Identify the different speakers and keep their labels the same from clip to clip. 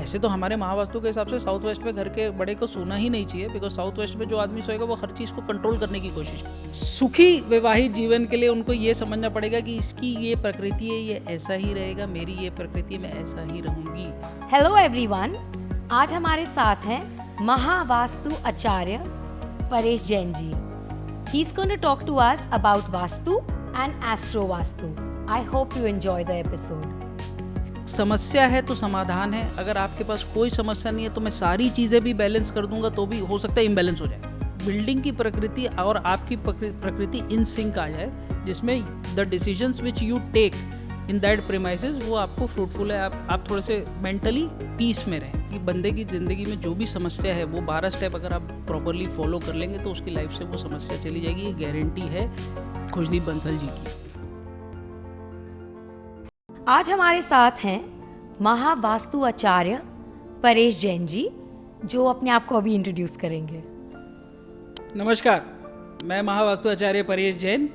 Speaker 1: वैसे तो हमारे महावास्तु के हिसाब से साउथ वेस्ट में घर के बड़े को सोना ही नहीं चाहिए, बिकॉज साउथ वेस्ट में जो आदमी सोएगा वो हर चीज़ को कंट्रोल करने की कोशिश करे। सुखी वैवाहिक जीवन के लिए उनको ये समझना पड़ेगा कि इसकी ये प्रकृति है, ये ऐसा ही रहेगा, मेरी ये प्रकृति में ऐसा ही रहूंगी।
Speaker 2: हेलो एवरीवन, आज हमारे साथ हैं Mahavastu Acharya Paresh Jain ji. He is going to talk to us about vastu and astro vastu. I hope you enjoy the episode.
Speaker 1: समस्या है तो समाधान है। अगर आपके पास कोई समस्या नहीं है तो मैं सारी चीज़ें भी बैलेंस कर दूंगा तो भी हो सकता है इम्बैलेंस हो जाए। बिल्डिंग की प्रकृति और आपकी प्रकृति इन सिंक आ जाए, जिसमें the decisions which you take in that premises वो आपको फ्रूटफुल है। आप थोड़े से मेंटली पीस में रहें कि बंदे की ज़िंदगी में जो भी समस्या है वो 12 स्टेप अगर आप प्रॉपरली फॉलो कर लेंगे तो उसकी लाइफ से वो समस्या चली जाएगी। ये गारंटी है खुशदीप बंसल जी की।
Speaker 2: आज हमारे साथ हैं महावास्तु आचार्य परेश जैन जी, जो अपने आप को अभी इंट्रोड्यूस करेंगे।
Speaker 1: नमस्कार, मैं महावास्तु आचार्य परेश जैन।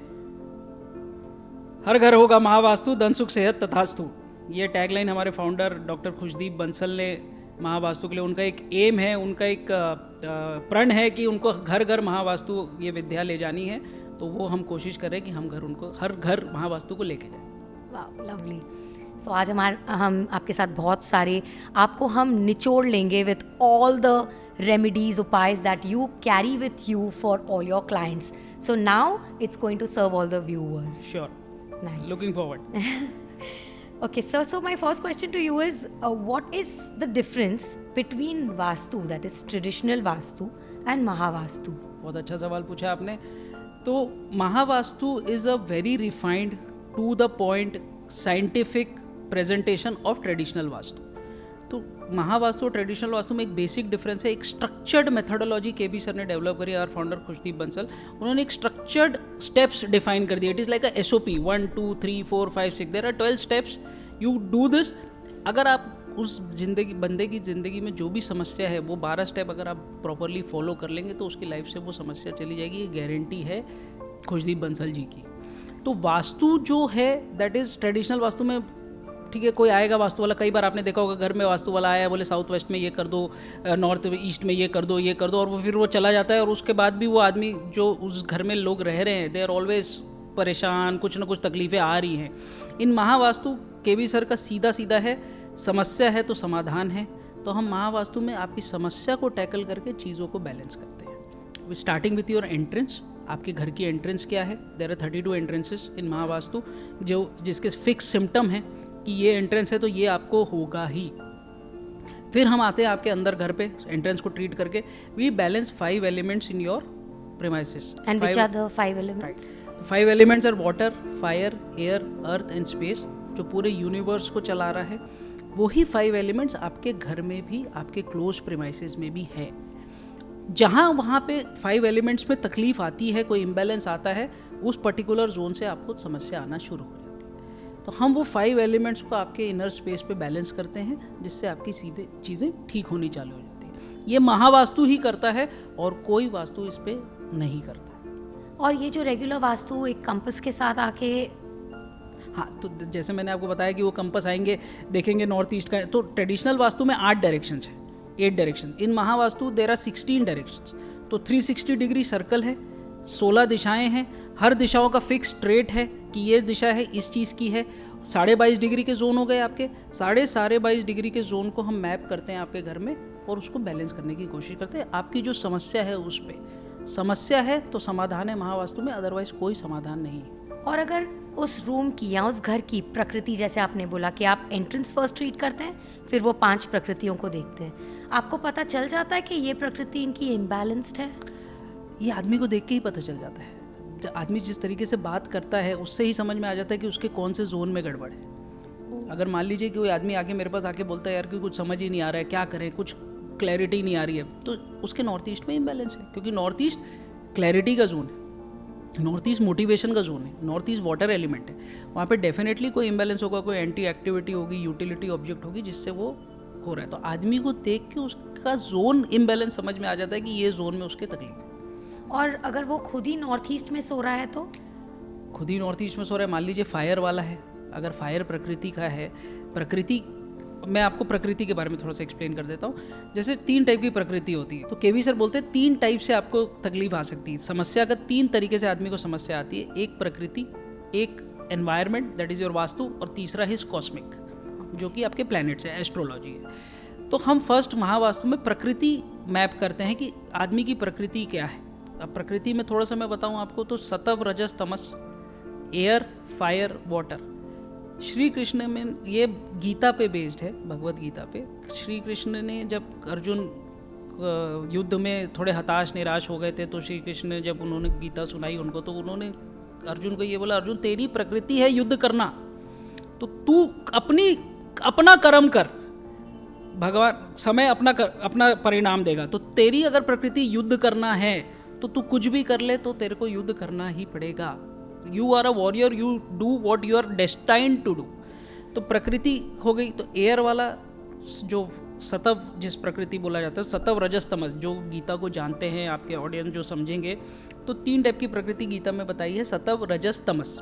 Speaker 1: हर घर होगा महावास्तु, धन सुख सेहत तथास्तु। ये टैगलाइन हमारे फाउंडर डॉक्टर खुशदीप बंसल ने महावास्तु के लिए, उनका एक एम है, उनका एक प्रण है कि उनको घर घर महावास्तु ये विद्या ले जानी है। तो वो हम कोशिश करें कि हम हर घर महावास्तु को लेके जाएं।
Speaker 2: वाह, लवली। सो आज हम आपके साथ बहुत सारे आपको हम निचोड़ लेंगे विथ ऑल द रेमेडीज उपायज that you carry with you for all your clients. So now it's going to serve all the viewers.
Speaker 1: Sure,
Speaker 2: Nice.
Speaker 1: Looking forward.
Speaker 2: Okay, so my first question to you is, what is the difference between Vastu, that is traditional Vastu, and Mahavastu?
Speaker 1: बहुत अच्छा सवाल पूछा आपने। तो Mahavastu is a very refined to the point scientific presentation of traditional Vastu. तो महावास्तु और traditional vastu में एक बेसिक डिफरेंस है। एक स्ट्रक्चर्ड मेथोडोलॉजी के बी सर ने डेवलप करी, आवर फाउंडर खुशदीप बंसल। उन्होंने एक स्ट्रक्चर्ड स्टेप्स डिफाइन कर दिए। It is like a SOP 1 2 3 4 5 6, there are 12 steps, you do this. अगर आप उस बंदे की ज़िंदगी में जो भी समस्या है वो 12 स्टेप अगर आप प्रॉपरली फॉलो कर लेंगे तो उसकी लाइफ से वो समस्या चली जाएगी। ये गारंटी है खुशदीप बंसल जी की। तो वास्तु जो है दैट इज़ ट्रेडिशनल वास्तु में, ठीक है, कोई आएगा वास्तु वाला, कई बार आपने देखा होगा घर में वास्तु वाला आया, बोले साउथ वेस्ट में ये कर दो, नॉर्थ ईस्ट में ये कर दो, और वो फिर वो चला जाता है। और उसके बाद भी वो आदमी जो उस घर में लोग रह रहे हैं, दे आर ऑलवेज परेशान, कुछ ना कुछ तकलीफ़ें आ रही हैं। इन महावास्तु के बी सर का सीधा सीधा है, समस्या है तो समाधान है। तो हम महावास्तु में आपकी समस्या को टैकल करके चीज़ों को बैलेंस करते हैं। स्टार्टिंग विथ योर एंट्रेंस, आपके घर की एंट्रेंस क्या है। देयर आर 32 एंट्रेंसेस इन महावास्तु, जिसके फिक्स सिम्टम हैं कि ये एंट्रेंस है तो ये आपको होगा ही। फिर हम आते हैं आपके अंदर घर पे, एंट्रेंस को ट्रीट करके we balance 5 elements in your premises.
Speaker 2: And which are the 5 elements?
Speaker 1: 5 elements are water, fire, air, earth and space. जो पूरे यूनिवर्स को चला रहा है वही 5 एलिमेंट्स आपके घर में भी, आपके क्लोज प्रीमाइसेस में भी है। जहाँ वहाँ पे 5 एलिमेंट्स में तकलीफ आती है, कोई इम्बैलेंस आता है, उस पर्टिकुलर जोन से आपको समस्या आना शुरू हो जाती है। तो हम वो 5 एलिमेंट्स को आपके इनर स्पेस पे बैलेंस करते हैं, जिससे आपकी सीधे चीज़ें ठीक होनी चालू हो जाती है। ये महावास्तु ही करता है और कोई वास्तु इस पे नहीं करता।
Speaker 2: और ये जो रेगुलर वास्तु एक कंपास के साथ आके,
Speaker 1: हाँ, तो जैसे मैंने आपको बताया कि वो कंपास आएंगे, देखेंगे नॉर्थ ईस्ट का, तो ट्रेडिशनल वास्तु में 8 डायरेक्शंस है, 8 direction. In Mahavastu there are 16 directions. तो 360 डिग्री सर्कल है, 16 दिशाएं हैं, हर दिशाओं का फिक्स ट्रेट है कि ये दिशा है इस चीज़ की है। 22.5 डिग्री के जोन हो गए आपके, 22.5 डिग्री के जोन को हम मैप करते हैं आपके घर में और उसको बैलेंस करने की कोशिश करते हैं। आपकी जो समस्या है उस पर, समस्या है तो समाधान है महावास्तु में, अदरवाइज कोई समाधान नहीं है।
Speaker 2: और अगर उस रूम की या उस घर की प्रकृति, जैसे आपने बोला कि आप एंट्रेंस फर्स्ट ट्रीट करते हैं, फिर वो 5 प्रकृतियों को देखते हैं, आपको पता चल जाता है कि ये प्रकृति इनकी इम्बैलेंस्ड है।
Speaker 1: ये आदमी को देख के ही पता चल जाता है। जब आदमी जिस तरीके से बात करता है उससे ही समझ में आ जाता है कि उसके कौन से जोन में गड़बड़ है। अगर मान लीजिए कि कोई आदमी आके मेरे पास आके बोलता है यार कि कुछ समझ ही नहीं आ रहा है, क्या करें, कुछ क्लैरिटी नहीं आ रही है, तो उसके नॉर्थ ईस्ट में इम्बैलेंस है। क्योंकि नॉर्थ ईस्ट क्लैरिटी का जोन है, नॉर्थ ईस्ट मोटिवेशन का जोन है, नॉर्थ ईस्ट वाटर एलिमेंट है। वहाँ पे डेफिनेटली कोई इम्बैलेंस होगा, कोई एंटी एक्टिविटी होगी, यूटिलिटी ऑब्जेक्ट होगी जिससे वो हो रहा है। तो आदमी को देख के उसका जोन इम्बैलेंस समझ में आ जाता है कि ये जोन में उसके तकलीफ है।
Speaker 2: और अगर वो खुद ही नॉर्थ ईस्ट में सो रहा है तो,
Speaker 1: खुद ही नॉर्थ ईस्ट में सो रहा है, मान लीजिए फायर वाला है, अगर फायर प्रकृति का है, प्रकृति मैं आपको प्रकृति के बारे में थोड़ा सा एक्सप्लेन कर देता हूँ। जैसे 3 टाइप की प्रकृति होती है, तो केवी सर बोलते हैं 3 टाइप से आपको तकलीफ आ सकती है। समस्या का 3 तरीके से आदमी को समस्या आती है, एक प्रकृति, एक environment that is your vastu, और तीसरा है कॉस्मिक, जो कि आपके प्लैनेट्स है, एस्ट्रोलॉजी है। तो हम फर्स्ट महावास्तु में प्रकृति मैप करते हैं कि आदमी की प्रकृति क्या है। अब प्रकृति में थोड़ा सा मैं बताऊं आपको, तो सत्व, रजस, तमस, air, fire, water. Shri Krishna में ये गीता पे बेस्ड है, भगवत गीता पे। श्री कृष्ण ने जब अर्जुन युद्ध में थोड़े हताश निराश हो गए थे, तो श्री कृष्ण ने जब उन्होंने गीता सुनाई उनको, तो उन्होंने अर्जुन को ये बोला, अर्जुन तेरी प्रकृति है युद्ध करना, तो तू अपना कर्म कर, भगवान समय अपना परिणाम देगा। तो तेरी अगर प्रकृति युद्ध करना है तो तू कुछ भी कर ले, तो तेरे को युद्ध करना ही पड़ेगा। You are a warrior, you do what you are destined to do. तो प्रकृति हो गई। तो एयर वाला जो सतव, जिस प्रकृति बोला जाता है, सतव, रजस, तमस, जो गीता को जानते हैं आपके ऑडियंस जो समझेंगे, तो 3 टाइप की प्रकृति गीता में बताई है, sattva, rajas, tamas.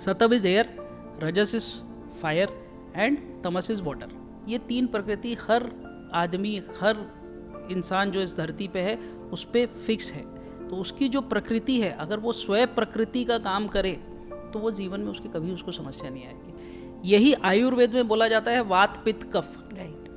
Speaker 1: Sattva is air, rajas is fire and tamas is water. ये 3 प्रकृति हर आदमी, हर इंसान जो इस धरती पे है उस पर फिक्स है। तो उसकी जो प्रकृति है, अगर वो स्वयं प्रकृति का काम करे तो वो जीवन में उसकी कभी उसको समस्या नहीं आएगी। यही आयुर्वेद में बोला जाता है वात, पित्त, कफ।
Speaker 2: राइट।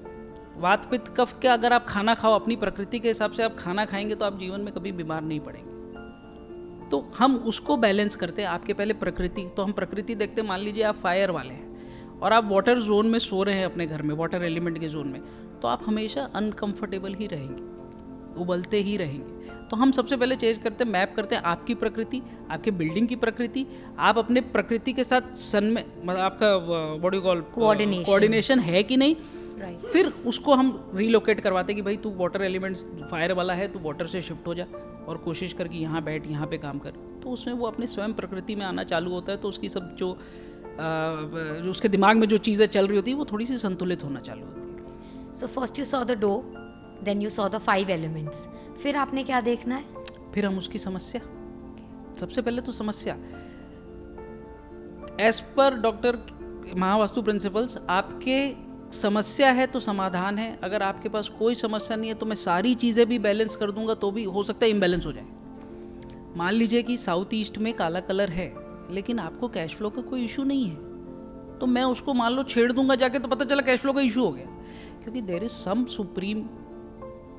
Speaker 1: वात, पित्त, कफ के अगर आप खाना खाओ, अपनी प्रकृति के हिसाब से आप खाना खाएंगे, तो आप जीवन में कभी बीमार नहीं पड़ेंगे। तो हम उसको बैलेंस करते हैं। आपके पहले प्रकृति, तो हम प्रकृति देखते, मान लीजिए आप फायर वाले हैं और आप वाटर जोन में सो रहे हैं अपने घर में, वाटर एलिमेंट के जोन में, तो आप हमेशा अनकंफर्टेबल ही रहेंगे, उबलते ही रहेंगे। तो हम सबसे पहले चेंज करते हैं, मैप करते हैं आपकी प्रकृति, आपके बिल्डिंग की प्रकृति, आप अपने प्रकृति के साथ सन में, मतलब आपका बॉडी कोऑर्डिनेशन है कि नहीं।
Speaker 2: Right.
Speaker 1: फिर उसको हम रिलोकेट करवाते हैं कि भाई तू वाटर एलिमेंट्स फायर वाला है, तू वाटर से शिफ्ट हो जा और कोशिश कर कि यहाँ बैठ, यहाँ पे काम कर। तो उसमें वो अपनी स्वयं प्रकृति में आना चालू होता है। तो उसकी सब जो उसके दिमाग में जो चीज़ें चल रही होती है वो थोड़ी सी संतुलित होना चालू होती है।
Speaker 2: So first you saw the door, then you saw the 5 elements. फिर आपने क्या देखना है?
Speaker 1: फिर हम उसकी समस्या, सबसे पहले तो समस्या, as per doctor Mahavastu principles, आपके समस्या है तो समाधान है। अगर आपके पास कोई समस्या नहीं है तो मैं सारी चीज़ें भी बैलेंस कर दूंगा, तो भी हो सकता है इम्बैलेंस हो जाए। मान लीजिए कि साउथ ईस्ट में काला कलर है, लेकिन आपको कैश फ्लो का कोई इशू नहीं है, तो मैं उसको मान लो छेड़ दूंगा जाके, तो पता चला कैश फ्लो का इशू हो गया, क्योंकि there is some supreme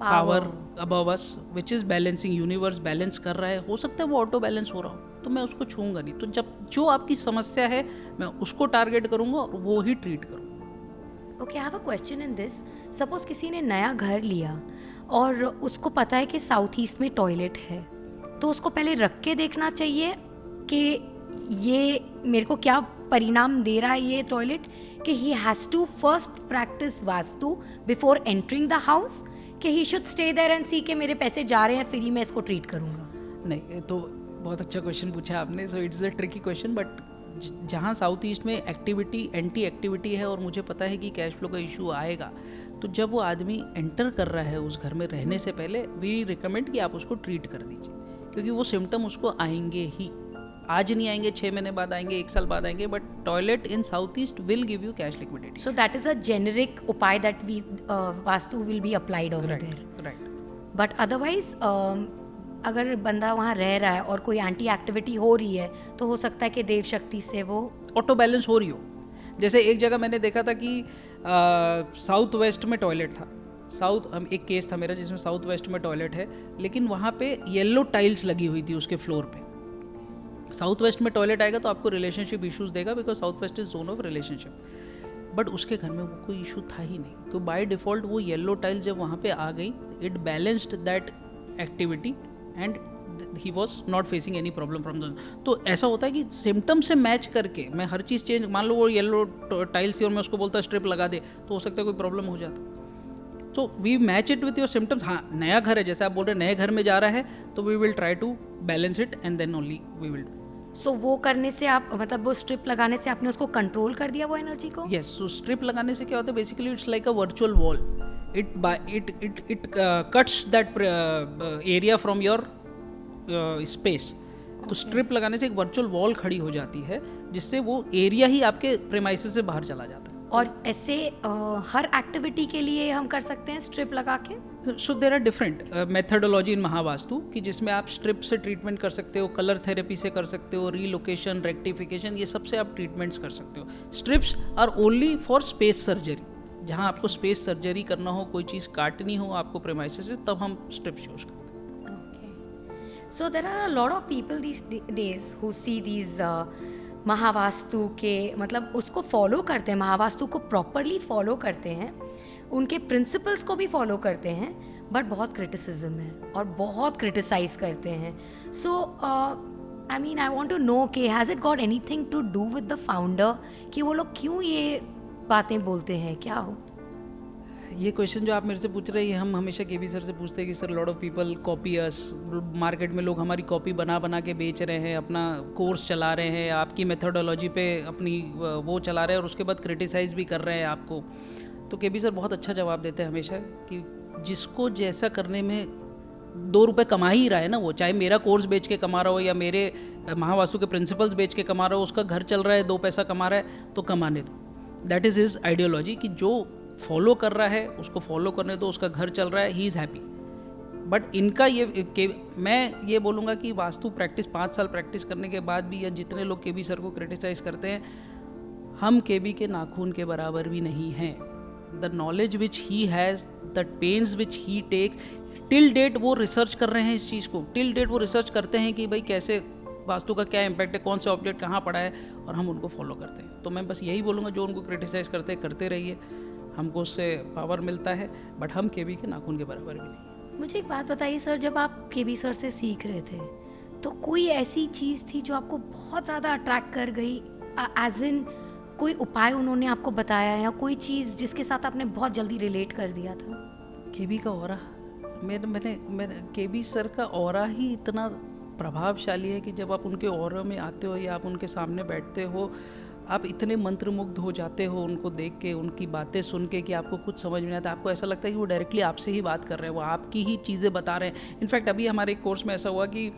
Speaker 1: power above us which is balancing. Universe balance कर रहा है, हो सकता है वो ऑटो बैलेंस हो रहा हो, तो मैं उसको छूंगा नहीं। तो जब जो आपकी समस्या है मैं उसको टारगेट करूंगा और वो ही ट्रीट करूंगा।
Speaker 2: Okay, I have a question in this. Suppose किसी ने नया घर लिया और उसको पता है कि साउथ ईस्ट में टॉयलेट है, तो उसको पहले रख के देखना चाहिए कि ये मेरे को क्या परिणाम दे रहा है ये टॉयलेट, कि he has to first practice vastu before entering the house, कि he should stay there and see कि मेरे पैसे जा रहे हैं, फिर ही मैं इसको ट्रीट करूँगा?
Speaker 1: नहीं, तो बहुत अच्छा क्वेश्चन पूछा आपने। So it's a tricky question, but जहाँ साउथ ईस्ट में एक्टिविटी, एंटी एक्टिविटी है और मुझे पता है कि कैश फ्लो का इशू आएगा, तो जब वो आदमी एंटर कर रहा है उस घर में रहने से पहले, वी रिकमेंड कि आप उसको ट्रीट कर दीजिए, क्योंकि वो सिम्टम उसको आएंगे ही। आज नहीं आएंगे, 6 महीने बाद आएंगे, 1 साल बाद आएंगे, but toilet in south east will give you cash liquidity.
Speaker 2: So that is a generic upay that we vastu will be applied over there.
Speaker 1: Right.
Speaker 2: But otherwise अगर बंदा वहाँ रह रहा है और कोई एंटी एक्टिविटी हो रही है, तो हो सकता है कि देव शक्ति से वो
Speaker 1: ऑटो बैलेंस हो रही हो। जैसे एक जगह मैंने देखा था कि साउथ वेस्ट में टॉयलेट था, एक केस था मेरा जिसमें साउथ वेस्ट में टॉयलेट है, लेकिन वहाँ पे येलो टाइल्स लगी हुई थी उसके फ्लोर पे। साउथ वेस्ट में टॉयलेट आएगा तो आपको रिलेशनशिप इश्यूज देगा, because south west is zone of relationship. But उसके घर में वो कोई इशू था ही नहीं, क्योंकि बाय डिफॉल्ट वो येलो टाइल्स जब वहाँ पे आ गई, it balanced that activity and he was not facing any problem from the. तो ऐसा होता है कि सिम्टम से मैच करके मैं हर चीज़ चेंज, मान लो वो येलो टाइल्स थी और मैं उसको बोलता स्ट्रिप लगा दे, तो हो सकता है कोई प्रॉब्लम हो जाता। तो we match it with your symptoms. हाँ, नया घर है, जैसे आप बोल रहे हैं नए घर में जा रहा है, तो we will try to balance it and then only we will.
Speaker 2: So वो करने से आप, मतलब वो स्ट्रिप लगाने से आपने उसको कंट्रोल कर दिया वो एनर्जी को?
Speaker 1: यस, सो स्ट्रिप लगाने से क्या होता है, basically it's like a virtual wall. It cuts that area from your space. तो स्ट्रिप लगाने से एक वर्चुअल वॉल खड़ी हो जाती है, जिससे वो एरिया ही आपके प्रेमाइसेस से बाहर चला जाता है।
Speaker 2: और ऐसे हर एक्टिविटी के लिए हम कर सकते हैं स्ट्रिप लगा के?
Speaker 1: सो देर आर डिफरेंट मेथडोलॉजी इन महावास्तु कि जिसमें आप स्ट्रिप से ट्रीटमेंट कर सकते हो, कलर थेरेपी से कर सकते हो, रीलोकेशन, रेक्टिफिकेशन, ये सबसे आप ट्रीटमेंट्स कर सकते हो. Strips are only for space surgery. जहाँ आपको स्पेस सर्जरी करना हो, कोई चीज़ काटनी हो आपको प्रेमाइसिस से, तब हम स्ट्रिप्स यूज़ करते हैं.
Speaker 2: So there are a lot of people these days who see these Mahavastu के मतलब उसको फॉलो करते हैं, महावास्तु को प्रॉपरली फॉलो करते हैं, उनके प्रिंसिपल्स को भी फॉलो करते हैं, बट बहुत क्रिटिसिज्म है और बहुत क्रिटिसाइज करते हैं. So I mean I want to know कि has it got anything to do with the founder कि वो लोग क्यों ये बातें बोलते हैं, क्या हो?
Speaker 1: ये क्वेश्चन जो आप मेरे से पूछ रहे हैं, हम हमेशा केबी सर से पूछते हैं कि sir lot of people copy us. Market में लोग हमारी कॉपी बना बना के बेच रहे हैं, अपना कोर्स चला रहे हैं, आपकी मेथोडोलॉजी पे अपनी वो चला रहे हैं और उसके बाद क्रिटिसाइज़ भी कर रहे हैं आपको. तो केबी सर बहुत अच्छा जवाब देते हैं हमेशा कि जिसको जैसा करने में 2 रुपये कमा ही रहा है ना, वो चाहे मेरा कोर्स बेच के कमा रहा हो या मेरे महावास्तु के प्रिंसिपल्स बेच के कमा रहा हो, उसका घर चल रहा है, 2 पैसा कमा रहा है तो कमाने दो. दैट इज़ हिज आइडियोलॉजी कि जो फॉलो कर रहा है उसको फॉलो करने दो, उसका घर चल रहा है, ही इज़ हैप्पी. बट इनका ये मैं ये बोलूँगा कि वास्तु प्रैक्टिस 5 साल प्रैक्टिस करने के बाद भी, या जितने लोग केबी सर को क्रिटिसाइज़ करते हैं, हम केबी के नाखून के बराबर भी नहीं हैं. The knowledge which he has, the pains which he takes, till date वो रिसर्च कर रहे हैं इस चीज़ को. टिल डेट वो रिसर्च करते हैं कि भाई कैसे वास्तु का क्या इम्पैक्ट है, कौन से ऑब्जेक्ट कहाँ पड़ा है, और हम उनको फॉलो करते हैं. तो मैं बस यही बोलूँगा, जो उनको क्रिटिसाइज़ करते रहिए, हमको उससे पावर मिलता है, बट हम केबी के नाखून के बराबर भी नहीं.
Speaker 2: मुझे एक बात बताइए सर, जब आप केबी सर से सीख रहे थे तो कोई ऐसी चीज़ थी जो आपको बहुत ज़्यादा अट्रैक्ट कर गई, एज इन कोई उपाय उन्होंने आपको बताया या कोई चीज़ जिसके साथ आपने बहुत जल्दी रिलेट कर दिया था?
Speaker 1: केबी का ऑरा, मैंने केबी सर का ऑरा ही इतना प्रभावशाली है कि जब आप उनके ऑरा में आते हो या आप उनके सामने बैठते हो, आप इतने मंत्रमुग्ध हो जाते हो उनको देख के, उनकी बातें सुन के, कि आपको कुछ समझ में नहीं आता. आपको ऐसा लगता है कि वो डायरेक्टली आपसे ही बात कर रहे हैं, वो आपकी ही चीज़ें बता रहे हैं. इनफैक्ट अभी हमारे एक कोर्स में ऐसा हुआ कि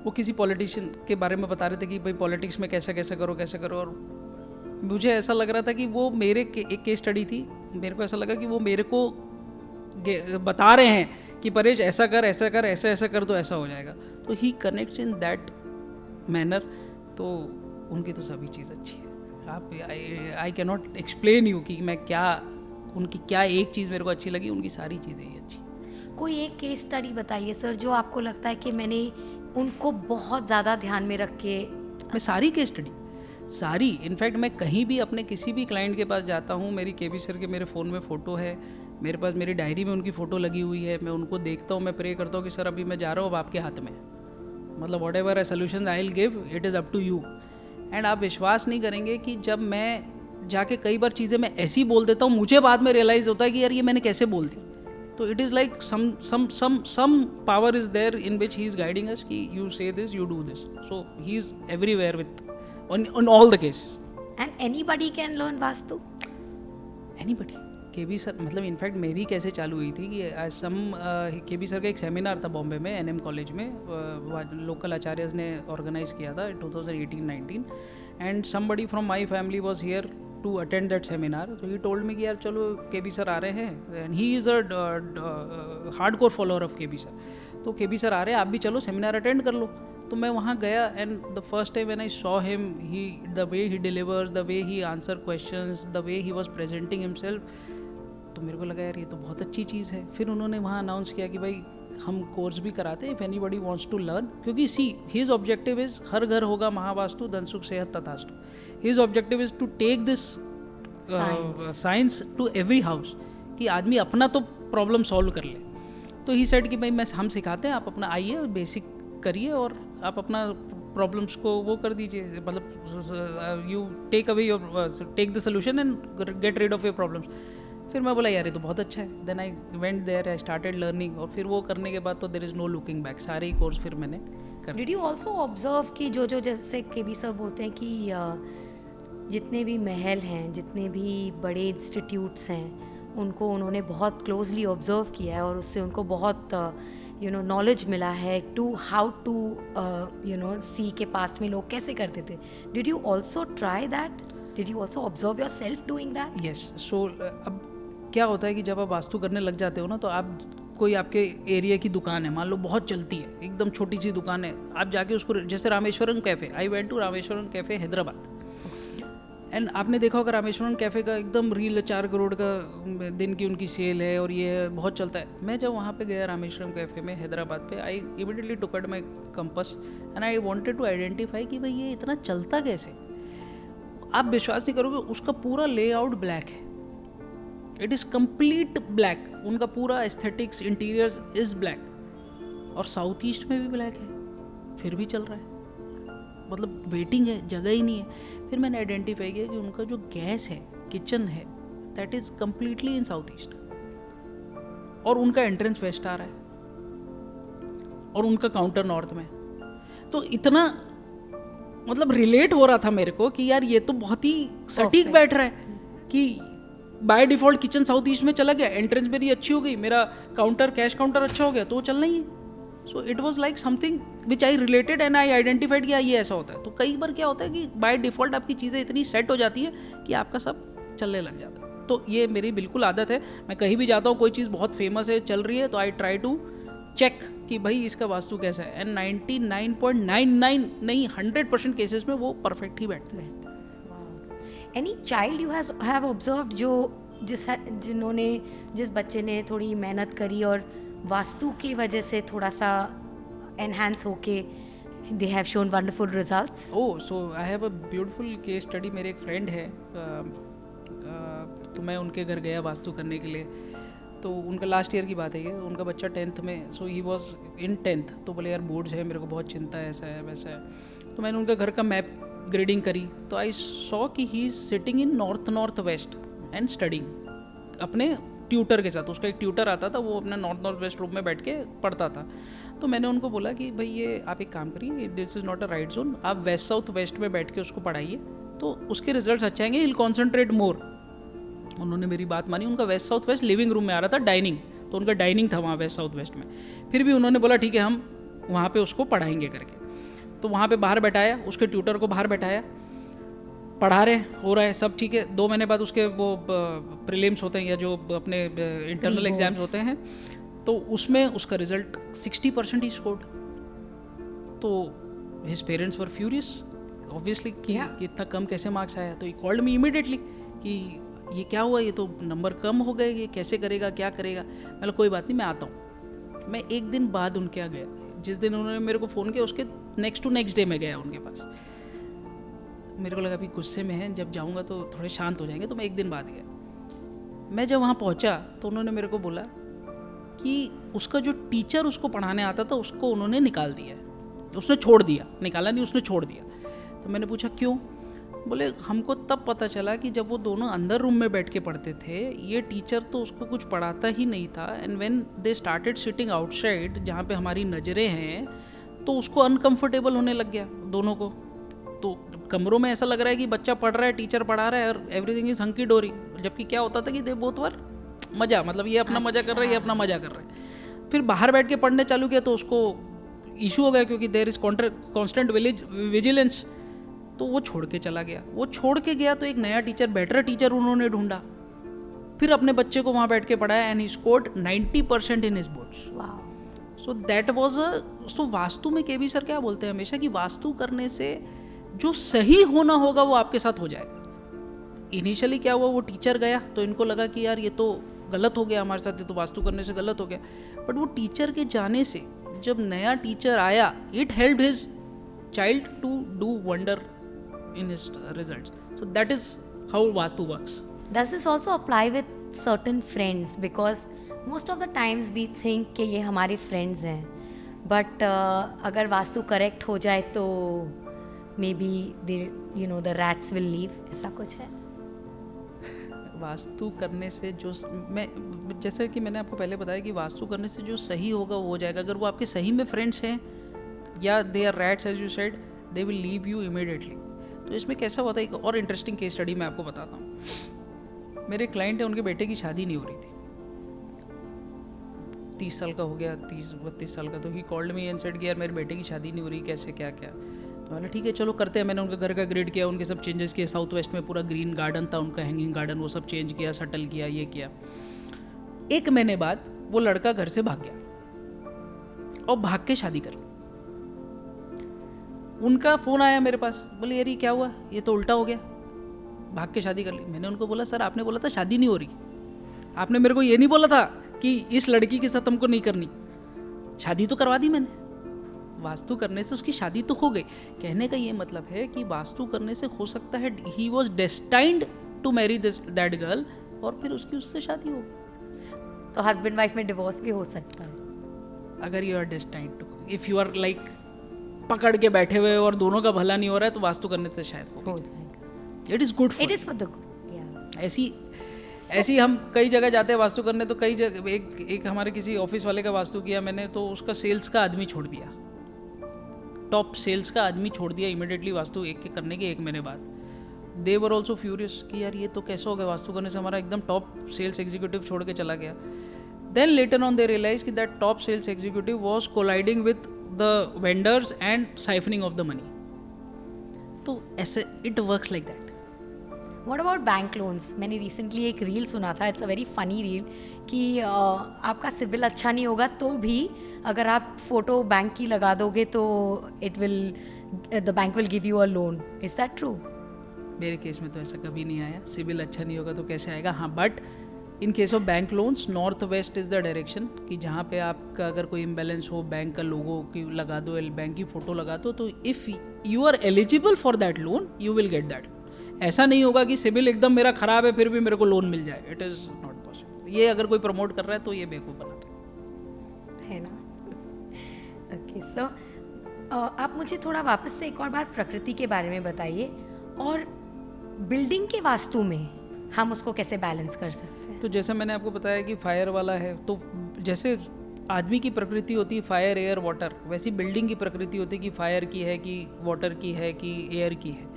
Speaker 1: वो किसी पॉलिटिशियन के बारे में बता रहे थे कि भाई पॉलिटिक्स में कैसे कैसे करो, और मुझे ऐसा लग रहा था कि वो मेरे एक केस स्टडी थी. मेरे को ऐसा लगा कि वो मेरे को बता रहे हैं कि परेश ऐसा कर, ऐसा कर तो ऐसा हो जाएगा. तो ही कनेक्ट्स इन दैट मैनर. तो उनकी तो सभी चीज़ अच्छी है. आप I can not explain you कि मैं क्या, उनकी क्या एक चीज़ मेरे को अच्छी लगी, उनकी सारी चीज़ें ही अच्छी.
Speaker 2: कोई एक केस स्टडी बताइए सर जो आपको लगता है कि मैंने उनको बहुत ज़्यादा ध्यान में रख के.
Speaker 1: मैं सारी केस स्टडी सारी, इनफैक्ट मैं कहीं भी अपने किसी भी क्लाइंट के पास जाता हूँ, मेरी केबी सर के मेरे फ़ोन में फ़ोटो है, मेरे पास मेरी डायरी में उनकी फ़ोटो लगी हुई है. मैं उनको देखता हूँ, मैं प्रे करता हूँ कि सर अभी मैं जा रहा हूँ, अब आपके हाथ में, मतलब whatever solution I will give, it is up to you. And आप विश्वास नहीं करेंगे कि जब मैं जाके कई बार चीज़ें मैं ऐसी बोल देता हूँ, मुझे बाद में रियलाइज़ होता है कि यार ये मैंने कैसे बोल दी. तो it is like some power is there in which he is guiding us कि you say this, you do this. So he is everywhere with on all the cases.
Speaker 2: And anybody can learn Vastu?
Speaker 1: Anybody. KB sir, मतलब in fact मेरी कैसे चालू हुई थी कि KB sir का एक सेमिनार था बॉम्बे में, NM कॉलेज में, लोकल आचार्यस ने ऑर्गेनाइज किया था 2018-19, and somebody from my family was here to attend that seminar. तो ही टोल्ड मी कि यार चलो केबी सर आ रहे हैं, and he is a hardcore follower of KB sir. तो केबी सर आ रहे हैं, आप भी चलो सेमिनार अटेंड कर लो. तो मैं वहाँ गया, and the first time when I saw him, he the way he delivers, the way he answer questions, the way he was presenting himself, तो मेरे को लगा यार ये तो बहुत अच्छी चीज़ है. फिर उन्होंने वहाँ अनाउंस किया कि भाई हम कोर्स भी कराते हैं, if anybody wants to learn, क्योंकि सी हिज ऑब्जेक्टिव इज़ हर घर होगा महावास्तु, धन सुख सेहत तथास्तु. His objective is to take this science to every house, कि आदमी अपना तो प्रॉब्लम सॉल्व कर ले. तो ही सेड कि भाई हम सिखाते हैं, आप अपना आइए, बेसिक करिए और आप अपना प्रॉब्लम्स को वो कर दीजिए, मतलब you take away your, take the solution and get rid of your problems. फिर मैं बोला यार ये तो बहुत अच्छा है. Then I went there, I started learning, और फिर वो करने के बाद तो there is no looking back. सारे ही कोर्स फिर मैंने कर.
Speaker 2: डिड यू ऑल्सो ऑब्जर्व कि जो जैसे केबी सर बोलते हैं कि जितने भी महल हैं, जितने भी बड़े इंस्टीट्यूट्स हैं, उनको उन्होंने बहुत क्लोजली ऑब्जर्व किया है और उससे उनको बहुत नॉलेज मिला है टू हाउ टू सी के पास्ट में लोग कैसे करते थे. Did you also try that? Did you also observe yourself doing that?
Speaker 1: Yes so अब क्या होता है कि जब आप वास्तु करने लग जाते हो ना, तो आप कोई आपके एरिया की दुकान है, मान लो बहुत चलती है, एकदम छोटी सी दुकान है, आप जाके उसको, जैसे Rameshwaram cafe, I went to Rameshwaram cafe Hyderabad, and आपने देखा होगा रामेश्वरम कैफ़े का एकदम रील 4 करोड़ का दिन की उनकी सेल है और ये है, बहुत चलता है। मैं जब वहाँ पे गया रामेश्वरम कैफ़े में हैदराबाद पे, I immediately took out my compass and I wanted to identify कि भाई ये इतना चलता कैसे। आप विश्वास नहीं करोगे, उसका पूरा लेआउट ब्लैक है, इट इज़ कंप्लीट ब्लैक, उनका पूरा एस्थेटिक्स इंटीरियर्स इज़ ब्लैक, और साउथ ईस्ट में भी ब्लैक है, फिर भी चल रहा है, मतलब वेटिंग है, जगह ही नहीं है। फिर मैंने आइडेंटिफाई किया कि उनका जो गैस है, किचन है, that is completely in south east, और उनका एंट्रेंस वेस्ट आ रहा है, और उनका काउंटर नॉर्थ में। तो इतना मतलब रिलेट हो रहा था मेरे को कि यार ये तो बहुत ही सटीक बैठ रहा है कि by default kitchen south east में चला गया, एंट्रेंस मेरी अच्छी हो गई, मेरा काउंटर कैश काउंटर अच्छा हो गया, तो वो चलना ही है। So it was like something which I related and I identified किया ये ऐसा होता है। तो कई बार क्या होता है कि बाय डिफ़ॉल्ट आपकी चीज़ें इतनी सेट हो जाती है कि आपका सब चलने लग जाता है। तो ये मेरी बिल्कुल आदत है, मैं कहीं भी जाता हूँ, कोई चीज़ बहुत फेमस है, चल रही है, तो आई ट्राई टू चेक कि भाई इसका वास्तु कैसा है, एंड 99.99 नहीं 100% केसेस में वो परफेक्ट ही बैठते हैं।
Speaker 2: Any child you have observed जो जिस बच्चे ने थोड़ी मेहनत करी और वास्तु की वजह से थोड़ा सा एनहांस होके they have shown wonderful results?
Speaker 1: Oh, so I have a beautiful case study. मेरे एक फ्रेंड है, तो मैं उनके घर गया वास्तु करने के लिए, तो उनका लास्ट ईयर की बात है ये, उनका बच्चा 10th में, सो ही वाज इन 10th, तो बोले यार बोर्ड्स है, मेरे को बहुत चिंता है, ऐसा है वैसा है। तो मैंने उनके घर का मैप ग्रेडिंग करी, तो आई सॉ कि he is sitting in north west and studying अपने ट्यूटर के साथ। उसका एक ट्यूटर आता था, वो अपने नॉर्थ वेस्ट रूम में बैठ के पढ़ता था। तो मैंने उनको बोला कि भाई ये आप एक काम करिए, this is not a right zone, आप वेस्ट साउथ वेस्ट में बैठ के उसको पढ़ाइए, तो उसके रिजल्ट्स अच्छे आएंगे, विल कॉन्सेंट्रेट मोर। उन्होंने मेरी बात मानी, उनका waste south waste living room में आ रहा था, डाइनिंग, तो उनका डाइनिंग था वहाँ वेस्ट साउथ वेस्ट में। फिर भी उन्होंने बोला ठीक है हम वहाँ पे उसको पढ़ाएंगे करके, तो वहाँ पे बाहर बैठाया, उसके ट्यूटर को बाहर बैठाया, पढ़ा रहे, हो रहा है सब ठीक है। 2 महीने बाद उसके वो प्रीलिम्स होते हैं या जो अपने इंटरनल एग्जाम्स होते हैं, तो उसमें उसका रिजल्ट 60% ही स्कोर्ड। तो his parents were furious obviously कि इतना कम कैसे मार्क्स आया। तो ही कॉल्ड मी इमीडिएटली कि ये क्या हुआ, ये तो नंबर कम हो गए, ये कैसे करेगा, क्या करेगा। मतलब कोई बात नहीं, मैं आता हूँ। मैं एक दिन बाद उनके यहाँ गया, जिस दिन उन्होंने मेरे को फ़ोन किया उसके नेक्स्ट डे में गया उनके पास। मेरे को लगा अभी गुस्से में है, जब जाऊँगा तो थोड़े शांत हो जाएंगे, तो मैं एक दिन बाद गया। मैं जब वहाँ पहुँचा तो उन्होंने मेरे को बोला कि उसका जो टीचर उसको पढ़ाने आता था उसको उन्होंने निकाल दिया, उसने छोड़ दिया, निकाला नहीं, उसने छोड़ दिया। तो मैंने पूछा क्यों? बोले हमको तब पता चला कि जब वो दोनों अंदर रूम में बैठ के पढ़ते थे, ये टीचर तो उसको कुछ पढ़ाता ही नहीं था, and when they started sitting outside जहाँ पे हमारी नज़रें हैं, तो उसको अनकंफर्टेबल होने लग गया दोनों को। तो कमरों में ऐसा लग रहा है कि बच्चा पढ़ रहा है, टीचर पढ़ा रहा है, और एवरीथिंग इज हंकी डोरी, जबकि क्या होता था कि दे बोथ वर मज़ा, मतलब ये अपना मज़ा कर रहा है, ये अपना मज़ा कर रहा है। फिर बाहर बैठ के पढ़ने चालू किया तो उसको इशू हो गया, क्योंकि देयर इज़ कॉन्स्टेंट विजिलेंस, तो वो छोड़ के चला गया। वो छोड़ के गया तो एक नया टीचर, बेटर टीचर उन्होंने ढूंढा, फिर अपने बच्चे को वहाँ बैठ के पढ़ाया, and he scored 90% in his boards. So that was so vastu में केबी सर क्या बोलते हैं हमेशा कि वास्तु करने से जो सही होना होगा वो आपके साथ हो जाएगा। इनिशियली क्या हुआ, वो टीचर गया तो इनको लगा कि यार ये तो गलत हो गया हमारे साथ, ये तो वास्तु करने से गलत हो गया। बट वो टीचर के जाने से जब नया टीचर आया, it helped his child to do wonder in his results. So that is how Vastu works.
Speaker 2: Does this also apply with certain friends? Because most of the times we think कि ये हमारे friends हैं, but अगर vastu correct हो जाए तो maybe the rats will leave, ऐसा कुछ है?
Speaker 1: वास्तु करने से जो मैं जैसे कि मैंने आपको पहले बताया कि वास्तु करने से जो सही होगा वो हो जाएगा। अगर वो आपके सही में फ्रेंड्स हैं या they are rats as you said, they will leave you immediately. तो इसमें कैसा होता है, एक और इंटरेस्टिंग केस स्टडी मैं आपको बताता हूँ। मेरे क्लाइंट है, उनके बेटे की शादी नहीं हो रही थी, 30 साल का हो गया, 30-32 साल का। तो he called me and said कि यार मेरे बेटे की शादी नहीं हो रही, कैसे क्या क्या। तो बोला ठीक है चलो करते हैं। मैंने उनका घर का ग्रिड किया, उनके सब चेंजेस किए। साउथ वेस्ट में पूरा ग्रीन गार्डन था उनका, हैंगिंग गार्डन, वो सब चेंज किया, सटल किया, ये किया। 1 महीने बाद वो लड़का घर से भाग गया और भाग के शादी कर ली। उनका फ़ोन आया मेरे पास, बोले यार ये क्या हुआ, ये तो उल्टा हो गया, भाग के शादी कर ली। मैंने उनको बोला सर आपने बोला था शादी नहीं हो रही, आपने मेरे को ये नहीं बोला था कि इस लड़की के साथ हमको नहीं करनी। शादी तो करवा दी मैंने, वास्तु करने से उसकी शादी तो हो गई। कहने का ये मतलब है कि वास्तु करने से हो सकता है he was destined to marry that girl, और फिर उसकी उससे शादी हो गई।
Speaker 2: तो हस्बैंड वाइफ में डिवोर्स भी हो सकता है
Speaker 1: अगर you are destined to, if you are like पकड़ के बैठे हुए और दोनों का भला नहीं हो रहा है, तो वास्तु करने से शायद हो
Speaker 2: जाएगा।
Speaker 1: It is good,
Speaker 2: it is for the good.
Speaker 1: ऐसी हम कई जगह जाते हैं वास्तु करने, तो कई जगह एक हमारे किसी ऑफिस वाले का वास्तु किया मैंने, तो उसका सेल्स का आदमी छोड़ दिया, टॉप सेल्स का आदमी छोड़ दिया इमिडिएटली वास्तु करने के 1 महीने बाद। दे वर ऑल्सो फ्यूरियस कि यार ये तो कैसे हो गया, वास्तु करने से हमारा एकदम टॉप सेल्स एग्जीक्यूटिव छोड़ के चला गया। Then later on they realise कि that top sales executive was colliding with the vendors and siphoning off the money. तो ऐसे it works like that.
Speaker 2: What about bank loans? मैंने रिसेंटली एक reel सुना था, it's a very funny reel, कि आपका civil अच्छा नहीं होगा तो भी अगर आप फोटो बैंक की लगा दोगे तो the bank will give you a loan. Is that true?
Speaker 1: मेरे केस में तो ऐसा कभी नहीं आया, सिविल अच्छा नहीं होगा तो कैसे आएगा। हाँ, but in case of bank loans north west is the direction, कि जहाँ पे आपका अगर कोई इम्बैलेंस हो, बैंक का लोगो की लगा दो, बैंक की फ़ोटो लगा दो, तो if you are eligible for that loan you will get that. ऐसा नहीं होगा कि सिविल एकदम मेरा ख़राब है फिर भी मेरे को लोन मिल जाए, इट इज़ नॉट पॉसिबल। ये अगर कोई प्रमोट कर रहा है तो ये बेवकूफ़ बना रहा
Speaker 2: है ना। ओके, सो आप मुझे थोड़ा वापस से एक और बार प्रकृति के बारे में बताइए, और बिल्डिंग के वास्तु में हम उसको कैसे बैलेंस कर सकते हैं?
Speaker 1: तो जैसे मैंने आपको बताया कि फायर वाला है, तो जैसे आदमी की प्रकृति होती है फायर एयर वाटर, वैसी बिल्डिंग की प्रकृति होती है कि फायर की है, कि वाटर की है, कि एयर की है।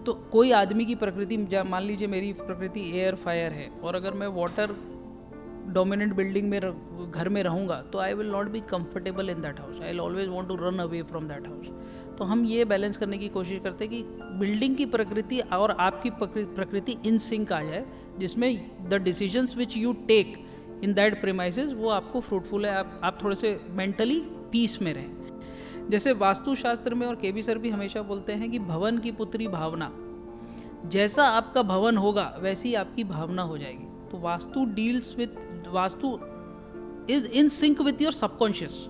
Speaker 1: तो कोई आदमी की प्रकृति, मान लीजिए मेरी प्रकृति एयर फायर है, और अगर मैं वाटर डोमिनेंट बिल्डिंग में घर में रहूँगा तो I will not be comfortable in that house, I will always want to run away from that house. तो हम ये बैलेंस करने की कोशिश करते हैं कि बिल्डिंग की प्रकृति और आपकी प्रकृति इन सिंक आ जाए, जिसमें the decisions which you take in that premises वो आपको फ्रूटफुल है, आप थोड़े से मेंटली पीस में रहें। जैसे वास्तुशास्त्र में और केबी सर भी हमेशा बोलते हैं कि भवन की पुत्री भावना, जैसा आपका भवन होगा वैसी आपकी भावना हो जाएगी। तो Vastu deals with, Vastu is in sync with your subconscious.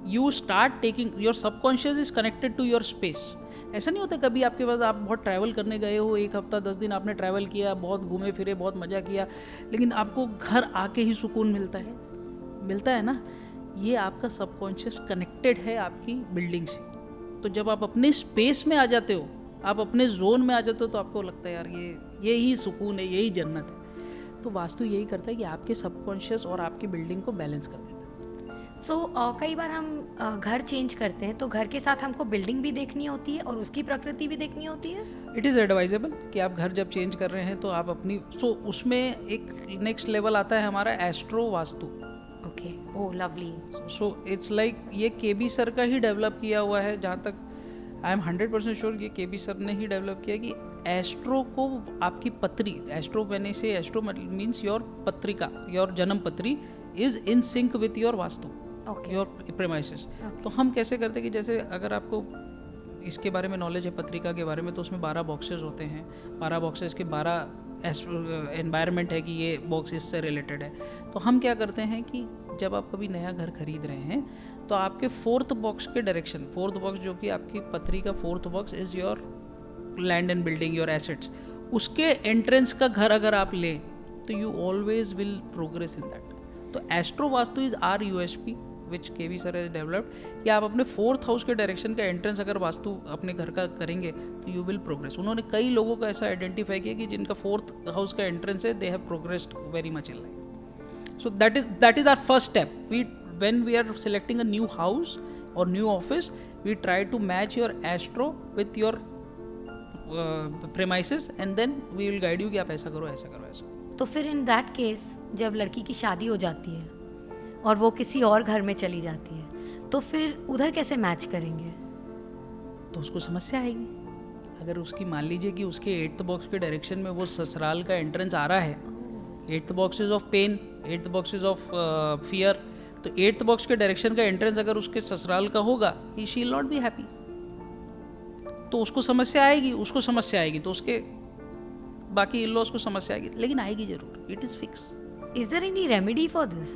Speaker 1: You start taking, your subconscious is connected to your space. ऐसा नहीं होता कभी आपके पास, आप बहुत ट्रैवल करने गए हो, 1 हफ्ता 10 दिन आपने ट्रैवल किया, बहुत घूमे फिरे, बहुत मज़ा किया, लेकिन आपको घर आके ही सुकून मिलता है ना। ये आपका सबकॉन्शियस कनेक्टेड है आपकी बिल्डिंग से। तो जब आप अपने स्पेस में आ जाते हो, आप अपने जोन में आ जाते हो, तो आपको लगता है यार ये ही सुकून है, यही जन्नत है। तो वास्तु यही करता है कि आपके सबकॉन्शियस और आपकी बिल्डिंग को बैलेंस कर देता है।
Speaker 2: सो कई बार हम घर चेंज करते हैं तो घर के साथ हमको बिल्डिंग भी देखनी होती है और उसकी प्रकृति भी देखनी होती है।
Speaker 1: इट इज़ एडवाइजेबल कि आप घर जब चेंज कर रहे हैं तो आप अपनी, उसमें एक नेक्स्ट लेवल आता है हमारा astro vastu.
Speaker 2: Okay, oh lovely.
Speaker 1: So it's like ये केबी सर का ही डेवलप किया हुआ है, जहाँ तक आई एम 100% श्योर ये केबी सर ने ही डेवलप किया कि एस्ट्रो को आपकी पत्री, एस्ट्रो मैंने से एस्ट्रो मीन्स योर पत्रिका, योर जन्म पत्री is in sync with your vastu, your premises. तो हम कैसे करते हैं कि जैसे अगर आपको इसके बारे में नॉलेज है पत्रिका के बारे में, तो उसमें 12 बॉक्सेस होते हैं, 12 बॉक्सेस के 12 एनवायरनमेंट है कि ये बॉक्स इससे रिलेटेड है। तो हम क्या करते हैं कि जब आप कभी नया घर खरीद रहे हैं तो आपके 4th बॉक्स के डायरेक्शन, 4th बॉक्स जो कि आपकी पत्री का 4th box is your land and building, your assets, उसके एंट्रेंस का घर अगर आप लें तो you always will progress in that. तो astro vastu is our USP which KV sir has developed, कि आप अपने 4th हाउस के डायरेक्शन का एंट्रेंस अगर वास्तु अपने घर का करेंगे तो यू विल प्रोग्रेस। उन्होंने कई लोगों को ऐसा आइडेंटिफाई किया कि जिनका 4th हाउस का एंट्रेंस है, they have progressed very much in life. So that is our first step. When we are selecting a new house or new office, we try to match your astro with your premises, and then we will guide you कि आप ऐसा करो, ऐसा करो, ऐसा।
Speaker 2: तो फिर in that case जब लड़की की शादी हो जाती है और वो किसी और घर में चली जाती है, तो फिर उधर कैसे मैच करेंगे?
Speaker 1: तो उसको समस्या आएगी। अगर उसकी मान लीजिए कि उसके 8th बॉक्स के डायरेक्शन में वो ससुराल का एंट्रेंस आ रहा है, 8th boxes of pain, 8th boxes of fear, तो 8th बॉक्स के डायरेक्शन का एंट्रेंस अगर उसके ससुराल का होगा, he she will not be happy. तो उसको समस्या आएगी, तो उसके बाकी इन लॉज को समस्या आएगी, लेकिन आएगी जरूर। It is fix.
Speaker 2: Is there any remedy for this?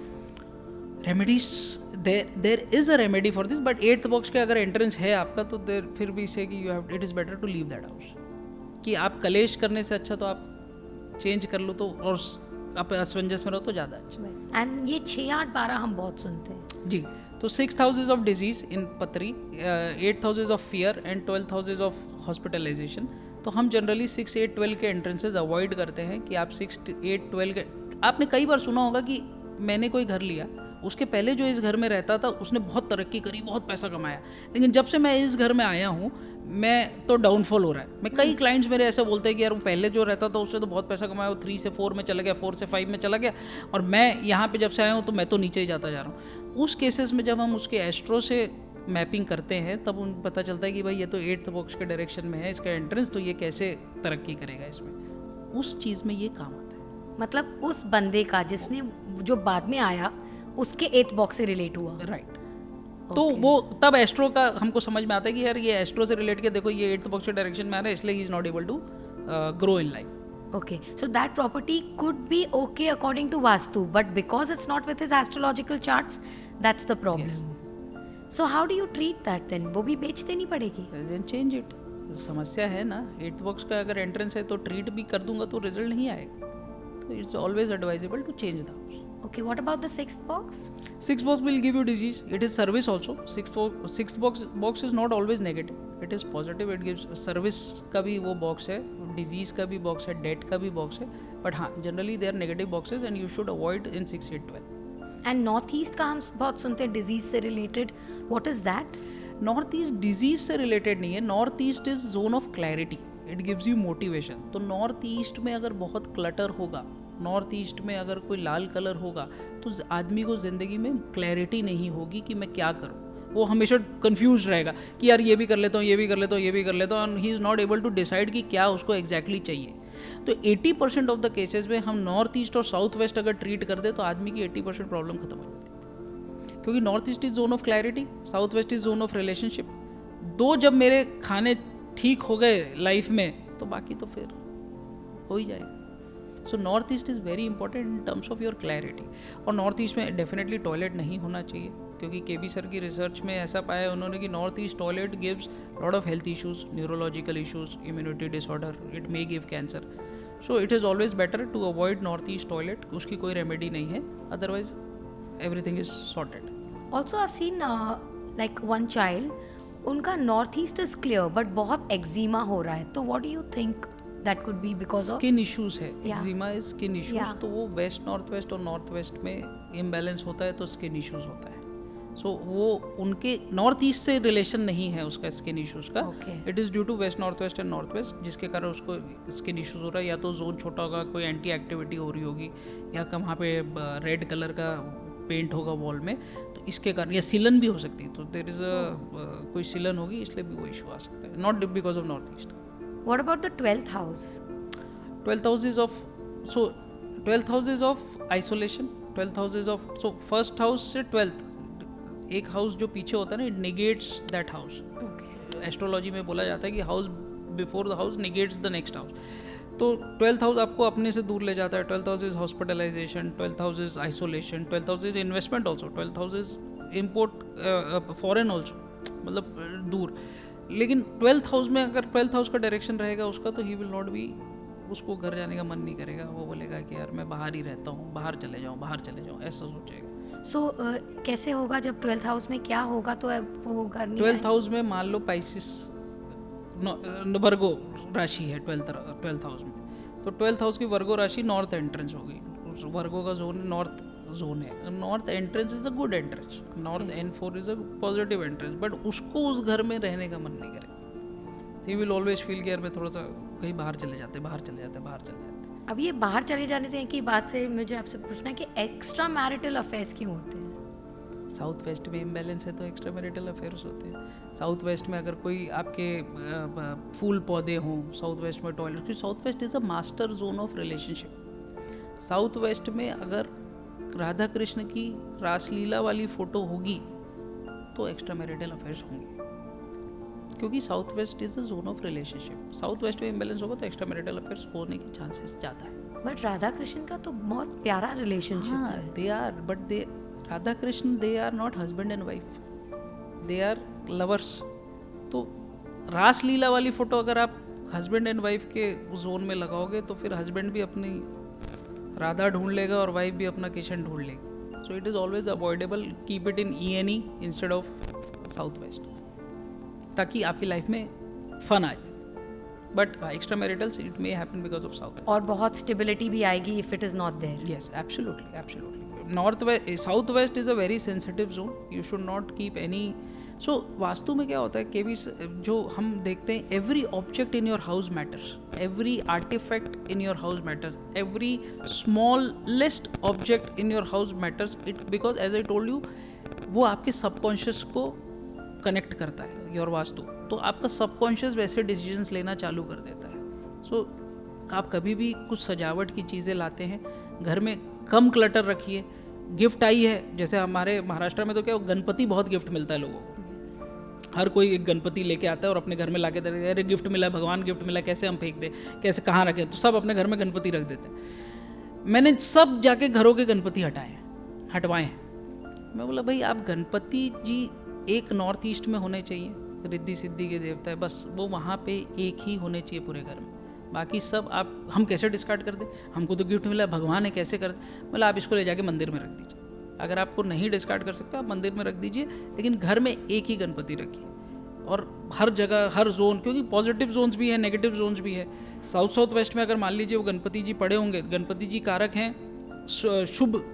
Speaker 1: Remedies, there is a remedy for this, but 8th box के अगर एंट्रेंस है आपका, तो देर फिर भी से कि you have, it is better to leave that house. कि आप कलेश करने से अच्छा तो आप चेंज कर लो, तो और आप असमंजस में रहो तो ज़्यादा अच्छा।
Speaker 2: एंड ये 6, 8, 12 हम बहुत सुनते हैं
Speaker 1: जी। तो 6th houses of disease in पत्री, 8th houses of fear and 12th houses of hospitalisation. तो हम जनरली 6, 8, 12 के एंट्रेंसेज अवॉइड करते हैं कि आप 6, 8, 12 के, आपने कई बार सुना होगा कि मैंने कोई घर लिया, उसके पहले जो इस घर में रहता था उसने बहुत तरक्की करी, बहुत पैसा कमाया, लेकिन जब से मैं इस घर में आया हूँ मैं तो डाउनफॉल हो रहा है। मैं कई क्लाइंट्स मेरे ऐसे बोलते हैं कि यार वो पहले जो रहता था उससे तो बहुत पैसा कमाया, वो 3 से 4 में चला गया, 4 से 5 में चला गया, और मैं यहाँ पे जब से आया हूँ तो मैं तो नीचे ही जाता जा रहा हूँ। उस केसेस में जब हम उसके एस्ट्रो से मैपिंग करते हैं तब उन पता चलता है कि भाई ये तो 8th बॉक्स के डायरेक्शन में है इसका एंट्रेंस, तो ये कैसे तरक्की करेगा इसमें। उस चीज़ में ये काम आता है।
Speaker 2: मतलब उस बंदे का जिसने जो बाद में आया उसके 8th बॉक्स से रिलेट हुआ,
Speaker 1: राइट। तो वो तब एस्ट्रो का हमको समझ में आता है कि यार ये एस्ट्रो से रिलेट के देखो ये 8th बॉक्स के डायरेक्शन में आ रहा है, इसलिए he is not able to grow in life.
Speaker 2: Okay, so that property could be okay according to Vastu, but because it's not with his astrological charts, that's the problem. So how do you treat that then? वो भी बेच देनी पड़ेगी?
Speaker 1: Then change it. समस्या है ना, 8th box का अगर एंट्रेंस है तो ट्रीट भी कर दूंगा तो रिजल्ट नहीं आएगा, तो it's always advisable to change the house.
Speaker 2: Okay, what about the 6th box?
Speaker 1: 6th box will give you disease. It is service also. 6th box is not always negative. It is positive. It gives service का भी वो box है, disease का भी box है, debt का भी box है. But हाँ, generally they are negative boxes and you should avoid in 6, 8, 12.
Speaker 2: And northeast का हम बहुत सुनते हैं disease से related. What is that?
Speaker 1: North east disease से रिलेटेड नहीं है। North east is zone of clarity, it gives you motivation. तो नॉर्थ ईस्ट में अगर बहुत क्लटर होगा, नॉर्थ ईस्ट में अगर कोई लाल कलर होगा, तो आदमी को ज़िंदगी में क्लैरिटी नहीं होगी कि मैं क्या करूँ। वो हमेशा कंफ्यूज रहेगा कि यार ये भी कर लेता हूँ, ये भी कर लेता हूँ, ये भी कर लेता हूँ, and he is not able to decide कि क्या उसको एग्जैक्टली चाहिए। तो 80% ऑफ द केसेस में हम नॉर्थ ईस्ट और साउथ वेस्ट अगर ट्रीट कर दे तो आदमी की 80% प्रॉब्लम खत्म हो जाती है। क्योंकि north east is zone of clarity, south west is zone of relationship. दो जब मेरे खाने ठीक हो गए लाइफ में तो बाकी तो फिर हो ही जाएगा। So north east is very important in terms of your clarity. और नॉर्थ ईस्ट में डेफिनेटली टॉयलेट नहीं होना चाहिए, क्योंकि केबी सर की रिसर्च में ऐसा पाया है उन्होंने कि north east toilet gives lot of health issues, neurological issues, immunity disorder, it may give cancer. So it is always better to avoid north east toilet. उसकी कोई रेमेडी नहीं है, otherwise everything is sorted.
Speaker 2: Also I've seen like one child, उनका north east is clear but बहुत eczema हो रहा है, तो what do you think that could be because of
Speaker 1: skin issues है।
Speaker 2: Yeah.
Speaker 1: Eczema is skin issues.
Speaker 2: Yeah.
Speaker 1: तो वो waste north waste और नॉर्थ वेस्ट में इम्बैलेंस होता है तो स्किन इश्यूज होता है। सो वो उनके नॉर्थ ईस्ट से रिलेशन नहीं है उसका स्किन इश्यूज का।
Speaker 2: Okay.
Speaker 1: It is due to west north west and north west, जिसके कारण उसको स्किन इश्यूज हो रहा है। या तो जोन छोटा होगा, कोई एंटी एक्टिविटी हो रही होगी, या वहाँ पे रेड कलर का पेंट होगा वॉल में, तो इसके कारण, या सिलन भी हो सकती है। तो देर इज़ कोई सिलन होगी, इसलिए भी वो इशू आ सकता है, not because of north east.
Speaker 2: What about the 12th house?
Speaker 1: 12th house is of, so 12th house is of isolation, 12th house is of, so first house से 12th, एक house जो पीछे होता है ना, it negates that house. Astrology में बोला जाता है कि house before the house negates the next house. तो 12th हाउस आपको अपने से दूर ले जाता है। 12th house is hospitalisation, 12th house is isolation, 12th house is investment also, 12th house is import foreign also, मतलब दूर। लेकिन 12th हाउस में अगर 12th हाउस का डायरेक्शन रहेगा उसका, तो ही विल नॉट बी, उसको घर जाने का मन नहीं करेगा। वो बोलेगा कि यार मैं बाहर ही रहता हूँ, बाहर चले जाऊँ, बाहर चले जाऊँ, ऐसा सोचेगा।
Speaker 2: सो कैसे होगा जब 12th हाउस में क्या होगा, तो वो घर नहीं
Speaker 1: 12th हाउस में मान लो पाइसिस वर्गो राशि है 12th हाउस में, तो 12th हाउस की वर्गो राशि नॉर्थ एंट्रेंस होगी। वर्गो का जोन नॉर्थ जोन है। North entrance is a good entrance, north N4 is a positive entrance, but उसको उस घर में रहने का मन नहीं करेगा। ही विल ऑलवेज फील कि यार मैं थोड़ा सा कहीं बाहर चले जाते, बाहर चले जाते, बाहर चले जाते।
Speaker 2: अब ये बाहर चले जाने की बात से मुझे आपसे पूछना है कि एक्स्ट्रा मैरिटल अफेयर्स क्यों होते हैं?
Speaker 1: साउथ वेस्ट में इम्बैलेंस है तो एक्स्ट्रा मैरिटल अफेयर्स होते हैं. साउथ वेस्ट में अगर कोई आपके फूल पौधे हों, साउथ वेस्ट में टॉयलेट, क्योंकि south waste is a master zone of relationship. South west में अगर राधा कृष्ण की रासलीला वाली फ़ोटो होगी तो एक्स्ट्रा मैरिटल अफेयर्स होंगे, क्योंकि south waste is a zone of relationship. South west में इम्बैलेंस होगा तो एक्स्ट्रा मैरिटल अफेयर्स होने के चांसेस ज़्यादा है.
Speaker 2: बट राधा कृष्ण का तो बहुत प्यारा रिलेशनशिप
Speaker 1: हाँ,
Speaker 2: है.
Speaker 1: They are, but they Radha Krishna they are not husband and wife, they are lovers. तो रासलीला वाली फोटो अगर आप हस्बैंड एंड वाइफ के जोन में लगाओगे तो फिर हस्बैंड भी अपनी राधा ढूंढ लेगा और वाइफ भी अपना किशन ढूंढ लेगी. So it is always avoidable, keep it in ENE instead of south west, ताकि आपकी लाइफ में फन आ जाए. But extra maritals it may happen because of south.
Speaker 2: और बहुत स्टेबिलिटी भी आएगी if it is not there.
Speaker 1: Yes, absolutely, absolutely. North west, south west is a very sensitive zone. You should not keep any. So vastu में क्या होता है, केवी जो हम देखते हैं, every object in your house matters, every artifact in your house matters, every smallest object in your house matters. It because as I told you, वो आपके subconscious को कनेक्ट करता है योर वास्तु, तो आपका सबकॉन्शियस वैसे डिसीजंस लेना चालू कर देता है. सो आप कभी भी कुछ सजावट की चीज़ें लाते हैं घर में, कम क्लटर रखिए. गिफ्ट आई है, जैसे हमारे महाराष्ट्र में तो क्या गणपति बहुत गिफ्ट मिलता है लोगों को. हर कोई एक गणपति लेके आता है और अपने घर में ला के दे, अरे गिफ्ट मिला, भगवान गिफ्ट मिला, कैसे हम फेंक दें, कैसे कहाँ रखें, तो सब अपने घर में गणपति रख देते हैं. मैंने सब जाके घरों के गणपति हटवाए हैं. मैं बोला भाई आप गणपति जी एक नॉर्थ ईस्ट में होने चाहिए, रिद्धि सिद्धि के देवता है, बस वो वहाँ पे एक ही होने चाहिए पूरे घर में. बाकी सब आप हम कैसे डिस्कार्ड कर दें, हमको तो गिफ्ट मिला है, भगवान है, कैसे कर दें. मतलब आप इसको ले जाके मंदिर में रख दीजिए. अगर आपको नहीं डिस्कार्ड कर सकते आप मंदिर में रख दीजिए, लेकिन घर में एक ही गणपति रखिए. और हर जगह, हर जोन, क्योंकि पॉजिटिव जोन्स भी है, नेगेटिव जोन्स भी है. साउथ वेस्ट में अगर मान लीजिए वो गणपति जी पड़े होंगे, गणपति जी कारक हैं शुभ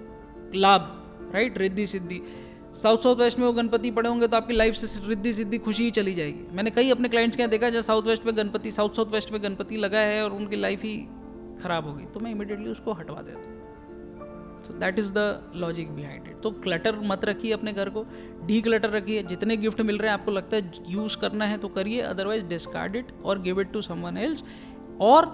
Speaker 1: लाभ, right, Riddhi Siddhi. South west में वो गणपति पड़े होंगे तो आपकी लाइफ से रिद्धि सिद्धि खुशी ही चली जाएगी. मैंने कई अपने क्लाइंट्स के यहाँ देखा जहाँ साउथ वेस्ट में गणपति लगा है और उनकी लाइफ ही खराब हो गई, तो मैं इमीडिएटली उसको हटवा देता हूँ. सो that is the logic behind it. तो क्लटर मत रखिए अपने घर को, डी क्लटर रखिए. जितने गिफ्ट मिल रहे हैं आपको लगता है यूज़ करना है तो करिए, अदरवाइज डिस्कार्ड इट और give it to someone else. और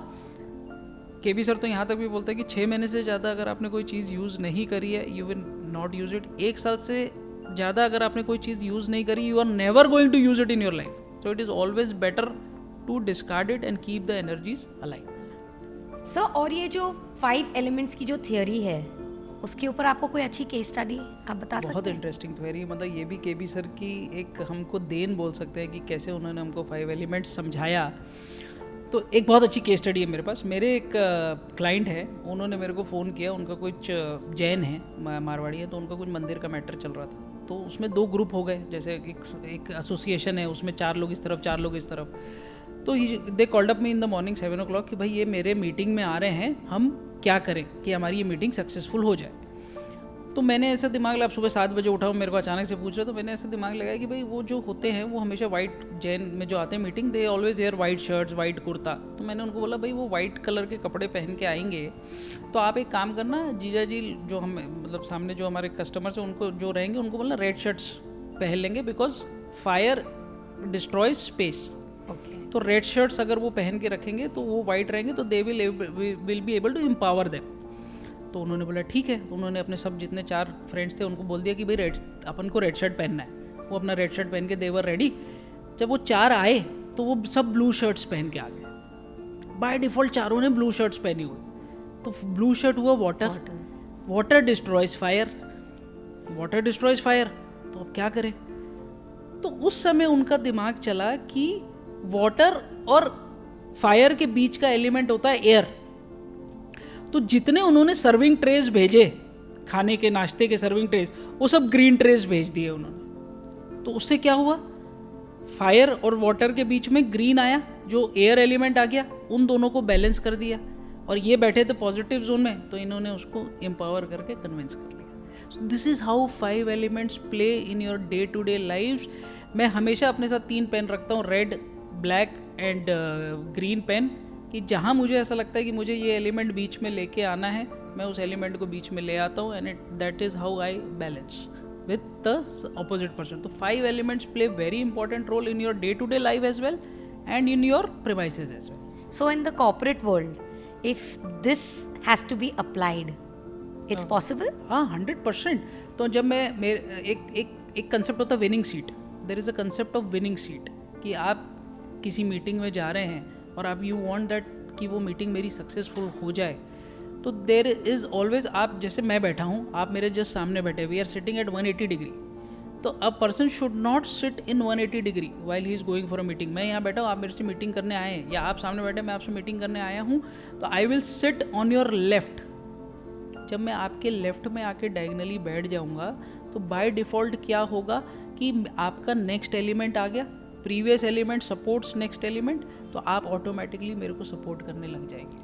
Speaker 1: केबी सर तो यहाँ तक भी बोलते हैं कि 6 महीने से ज़्यादा अगर आपने कोई चीज़ यूज़ नहीं करी है, you will not use it. 1 साल से ज़्यादा अगर आपने कोई चीज़ यूज़ नहीं करी, you are never going to use it in your life. So it is always better to discard it and keep the energies alive.
Speaker 2: Sir, और ये जो 5 एलिमेंट्स की जो थियोरी है, उसके ऊपर आपको कोई अच्छी केस स्टडी आप बता सकते हैं?
Speaker 1: बहुत इंटरेस्टिंग थियोरी, मतलब ये भी केबी सर की एक हमको देन बोल सकते हैं कि कैसे उन्होंने हमको 5 एलिमेंट्स समझाया. तो एक बहुत अच्छी केस स्टडी है मेरे पास. मेरे एक क्लाइंट है, उन्होंने मेरे को फ़ोन किया. उनका कुछ जैन है, मारवाड़ी है, तो उनका कुछ मंदिर का मैटर चल रहा था. तो उसमें 2 ग्रुप हो गए, जैसे एक एसोसिएशन है, उसमें 4 लोग इस तरफ, 4 लोग इस तरफ. तो they called up me in the morning 7 o'clock कि भाई ये मेरे मीटिंग में आ रहे हैं, हम क्या करें कि हमारी ये मीटिंग सक्सेसफुल हो जाए. तो मैंने ऐसा दिमाग लगाया, सुबह 7 बजे उठा हूँ, मेरे को अचानक से पूछ रहे, तो मैंने ऐसा दिमाग लगाया कि भाई वो जो होते हैं वो हमेशा वाइट, जैन में जो आते हैं meeting, they always wear white shirts, white kurta. तो मैंने उनको बोला भाई वो वाइट कलर के कपड़े पहन के आएंगे, तो आप एक काम करना, जीजा जी जो हम मतलब सामने जो हमारे कस्टमर्स हैं उनको जो रहेंगे उनको बोलना रेड शर्ट्स पहन लेंगे, बिकॉज फायर डिस्ट्रॉयज स्पेस. तो रेड शर्ट्स अगर वो पहन के रखेंगे तो वो वाइट रहेंगे, तो they will be able to empower them. तो उन्होंने बोला ठीक है. तो उन्होंने अपने सब जितने 4 फ्रेंड्स थे उनको बोल दिया कि भाई अपन को रेड शर्ट पहनना है. वो अपना रेड शर्ट पहन के दे वर रेडी. जब वो 4 आए तो वो सब ब्लू शर्ट्स पहन के आ गए. बाय डिफ़ॉल्ट चारों ने ब्लू शर्ट्स पहनी हुई. तो ब्लू शर्ट हुआ water destroys fire, water destroys fire. तो अब क्या करें? तो उस समय उनका दिमाग चला कि वाटर और फायर के बीच का एलिमेंट होता है एयर. तो जितने उन्होंने सर्विंग ट्रेज भेजे, खाने के नाश्ते के सर्विंग ट्रेज, वो सब ग्रीन ट्रेज भेज दिए उन्होंने. तो उससे क्या हुआ, फायर और वाटर के बीच में ग्रीन आया, जो एयर एलिमेंट आ गया, उन दोनों को बैलेंस कर दिया. और ये बैठे थे पॉजिटिव जोन में, तो इन्होंने उसको एम्पावर करके कन्विंस कर लिया. So this is how 5 elements play in your day to day life. मैं हमेशा अपने साथ 3 पेन रखता हूँ, red, black and green pen, कि जहाँ मुझे ऐसा लगता है कि मुझे ये एलिमेंट बीच में लेके आना है, मैं उस एलिमेंट को बीच में ले आता हूँ. And that is how I balance with the opposite person. So 5 elements play very important role in your day-to-day life as well and in your premises as well.
Speaker 2: So in the corporate world, if this has to be applied, it's possible?
Speaker 1: हाँ 100%. तो जब मैं एक concept होता है winning seat. There is a concept of winning seat कि आप किसी मीटिंग में जा रहे हैं और आप यू वांट दैट कि वो मीटिंग मेरी सक्सेसफुल हो जाए. तो देयर इज़ ऑलवेज, आप जैसे मैं बैठा हूँ, आप मेरे जस्ट सामने बैठे, we are sitting at 180 degree. तो a person should not sit in 180 degree while he is going for a meeting. मैं यहाँ बैठा हूँ, आप मेरे से मीटिंग करने आए हैं, या आप सामने बैठे, मैं आपसे मीटिंग करने आया हूँ, तो I will sit on your left. जब मैं आपके लेफ्ट में आके डायगनली बैठ जाऊँगा तो बाय डिफ़ॉल्ट क्या होगा कि आपका नेक्स्ट एलिमेंट आ गया, previous element supports next element, तो आप ऑटोमेटिकली मेरे को सपोर्ट करने लग जाएंगे.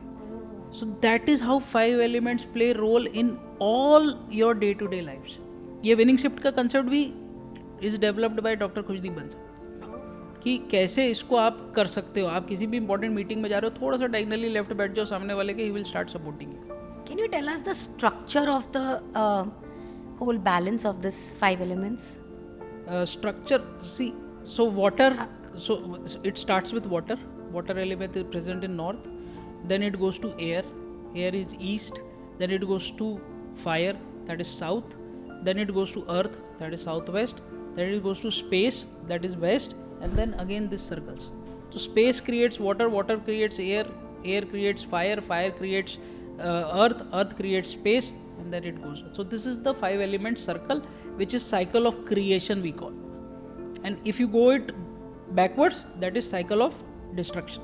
Speaker 1: So that is how 5 elements play role in all your day to day lifes. ये विनिंग शिफ्ट का कंसेप्ट भी is developed by doctor Khushdeep Bansal कि कैसे इसको आप कर सकते हो. आप किसी भी इंपॉर्टेंट मीटिंग में जा रहे हो, थोड़ा सा डायगनली लेफ्ट बैठ जाओ सामने वाले के, he will start supporting you.
Speaker 2: Can you tell us the structure of the whole balance of this 5 elements?
Speaker 1: Structure, see, so water, so it starts with water. Water element is present in north, then it goes to air, air is east, then it goes to fire, that is south, then it goes to earth, that is southwest, then it goes to space, that is west, and then again this circles. So space creates water, water creates air, air creates fire, fire creates earth, earth creates space, and then it goes. So this is the 5 element circle, which is cycle of creation we call. And if you go it backwards, that is cycle of destruction.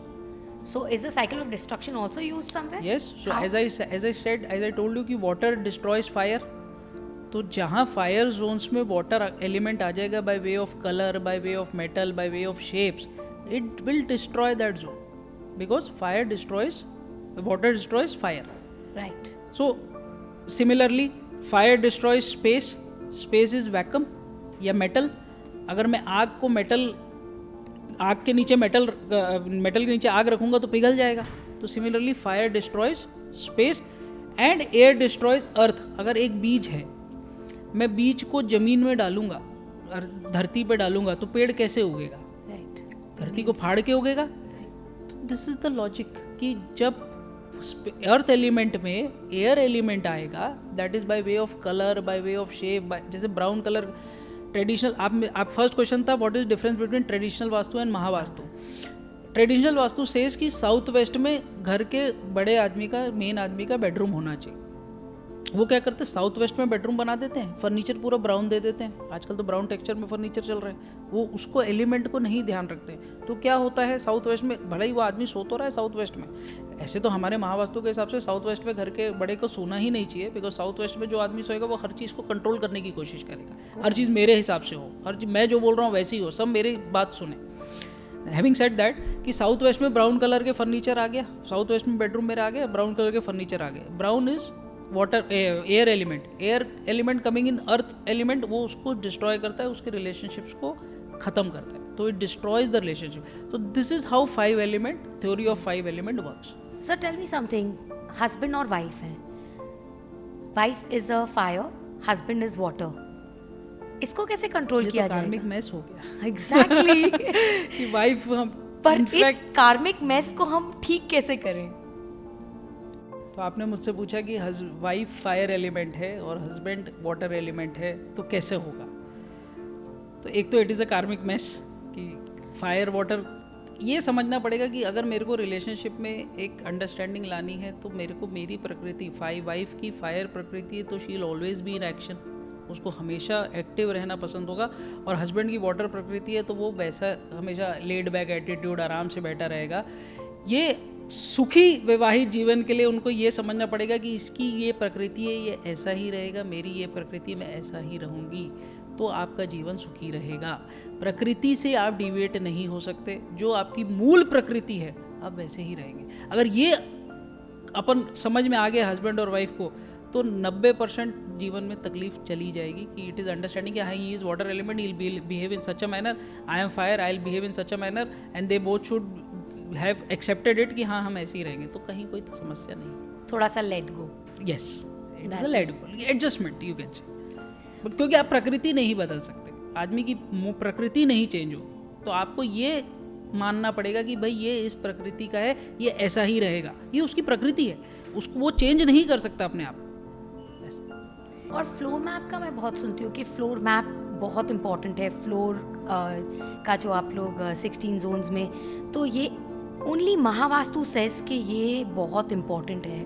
Speaker 2: So is the cycle of destruction also used somewhere?
Speaker 1: Yes. So
Speaker 2: How?
Speaker 1: as I told you कि water destroys fire. तो जहाँ fire Jones में water element आ जाएगा by way of colour, by way of metal, by way of shapes, it will destroy that zone, because fire destroys, water destroys fire.
Speaker 2: Right.
Speaker 1: So similarly, fire destroys space. Space is vacuum या metal. अगर मैं आग को आग के नीचे metal के नीचे आग रखूँगा तो पिघल जाएगा. तो similarly fire destroys space and air destroys earth. अगर एक बीज है, मैं बीज को जमीन में डालूंगा, धरती पे डालूंगा, तो पेड़ कैसे उगेगा?
Speaker 2: Right.
Speaker 1: धरती को फाड़ के उगेगा. तो दिस इज द लॉजिक कि जब अर्थ एलिमेंट में एयर एलिमेंट आएगा, that is by way of colour, by way of shape. जैसे ब्राउन कलर ट्रेडिशनल, आप फर्स्ट क्वेश्चन था what is difference between traditional vastu and Mahavastu. Traditional vastu says कि south west में घर के बड़े आदमी का, मेन आदमी का बेडरूम होना चाहिए. वो क्या करते हैं, साउथ वेस्ट में बेडरूम बना देते हैं, फर्नीचर पूरा ब्राउन दे देते हैं. आजकल तो ब्राउन टेक्सचर में फर्नीचर चल रहे हैं. वो उसको एलिमेंट को नहीं ध्यान रखते. तो क्या होता है साउथ वेस्ट में, भले ही वो आदमी सो तो रहा है साउथ वेस्ट में, ऐसे तो हमारे महावास्तु के हिसाब से साउथ वेस्ट में घर के बड़े को सोना ही नहीं चाहिए, बिकॉज साउथ वेस्ट में जो आदमी सोएगा वो हर चीज़ को कंट्रोल करने की कोशिश करेगा. हर चीज़ मेरे हिसाब से हो, हर चीज़ मैं जो बोल रहा हूँ वैसी हो, सब मेरी बात सुने. हैविंग सेड दैट कि साउथ वेस्ट में ब्राउन कलर के फर्नीचर आ गया, साउथ वेस्ट में बेडरूम मेरा आ गया, ब्राउन कलर के फर्नीचर आ गए. Brown is water, air element, air element coming in earth element, वो उसको डिस्ट्रॉय करता है, उसके रिलेशनशिप्स को ख़त्म करता है. तो इट डिस्ट्रॉयज द रिलेशनशिप. तो this is how 5 element, theory of 5 element works.
Speaker 2: Sir, tell me something. Husband और wife है. Wife is a fire, husband is water. इसको कैसे कंट्रोल किया जाएगा?
Speaker 1: कार्मिक मैस हो गया.
Speaker 2: Exactly.
Speaker 1: कि वाइफ हम,
Speaker 2: पर
Speaker 1: इनफैक्ट
Speaker 2: इस कार्मिक मेस को हम ठीक कैसे करें?
Speaker 1: तो आपने मुझसे पूछा कि वाइफ फायर एलिमेंट है और हस्बैंड वाटर एलिमेंट है, तो कैसे होगा? तो एक तो इट इज़ अ कार्मिक मैस कि फायर वाटर. ये समझना पड़ेगा कि अगर मेरे को रिलेशनशिप में एक अंडरस्टैंडिंग लानी है तो मेरे को मेरी प्रकृति, वाइफ की फायर प्रकृति है, तो she will always be in action, उसको हमेशा एक्टिव रहना पसंद होगा. और हस्बैंड की वाटर प्रकृति है तो वो वैसा हमेशा लेड बैक एटीट्यूड, आराम से बैठा रहेगा. ये सुखी वैवाहिक जीवन के लिए उनको ये समझना पड़ेगा कि इसकी ये प्रकृति है, ये ऐसा ही रहेगा, मेरी ये प्रकृति में ऐसा ही रहूँगी, तो आपका जीवन सुखी रहेगा. प्रकृति से आप डिविएट नहीं हो सकते. जो आपकी मूल प्रकृति है आप वैसे ही रहेंगे. अगर ये अपन समझ में आ गया हस्बैंड और वाइफ को, तो 90% जीवन में तकलीफ चली जाएगी. कि इट इज़ अंडरस्टैंडिंग कि हाँ, he is water element, he will behave in such a manner, I am fire, I will behave in such a manner, and they both should have accepted it कि हाँ हम ऐसे ही रहेंगे, तो कहीं कोई तो समस्या नहीं.
Speaker 2: थोड़ा सा let go.
Speaker 1: Yes, it is a let go, adjustment you can say. क्योंकि आप प्रकृति नहीं बदल सकते, आदमी की प्रकृति नहीं चेंज होगी, तो आपको ये मानना पड़ेगा कि भाई ये इस प्रकृति का है, ये ऐसा ही रहेगा, ये उसकी प्रकृति है, उसको वो चेंज नहीं कर सकता अपने आप।
Speaker 2: और फ्लोर मैप का मैं बहुत सुनती हूँ कि फ्लोर मैप बहुत इम्पॉर्टेंट है, फ्लोर का जो आप लोग 16 जोन्स में, तो ये ओनली महावास्तु सेस के ये बहुत इम्पॉर्टेंट है,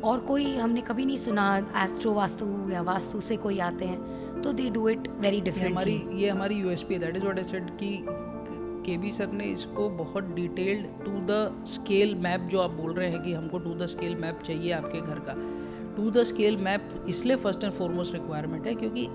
Speaker 2: और कोई हमने कभी नहीं सुना एस्ट्रो वास्तु या वास्तु से कोई आते हैं तो they do it very differently.
Speaker 1: ये हमारी USP, that is what I said कि केबी सर ने इसको बहुत detailed to the scale map, जो आप बोल रहे हैं कि हमको टू द स्केल मैप चाहिए आपके घर का, टू द स्केल मैप इसलिए फर्स्ट एंड फॉरमोस्ट रिक्वायरमेंट है क्योंकि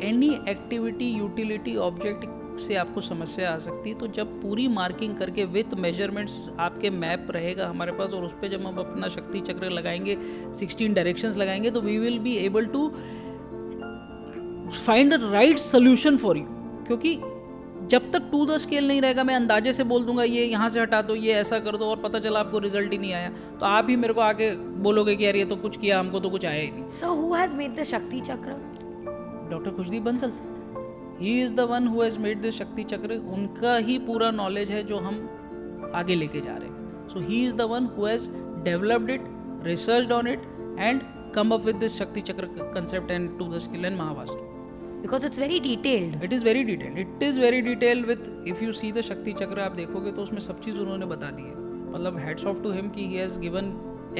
Speaker 1: एनी एक्टिविटी, यूटिलिटी, ऑब्जेक्ट से आपको समस्या आ सकती है। तो जब पूरी मार्किंग करके विथ मेजरमेंट्स आपके मैप रहेगा हमारे पास, और उस पर जब हम अपना शक्ति चक्र लगाएंगे, 16 डायरेक्शंस लगाएंगे, तो we will be able to find a right solution for you. क्योंकि जब तक टू द स्केल नहीं रहेगा, मैं अंदाजे से बोल दूंगा ये यहाँ से हटा दो, ये ऐसा कर दो, और पता चला आपको रिजल्ट ही नहीं आया, तो आप ही मेरे को आके बोलोगे कि यार ये तो कुछ किया, हमको तो कुछ आया ही नहीं।
Speaker 2: So who has made the शक्ति चक्र?
Speaker 1: Doctor Khushdeep Bansal, he is the one who has made the शक्ति चक्र। उनका ही पूरा नॉलेज है जो हम आगे लेके जा रहे हैं। So he is the one who has developed it, researched on it and come up with this Shakti Chakra concept and to the skill and Mahavastu.
Speaker 2: Because it's very detailed.
Speaker 1: It is very detailed. It is very detailed with, if you see the Shakti Chakra, आप देखोगे तो उसमें सब चीज़ उन्होंने बता दी है। मतलब hats off to him कि he has given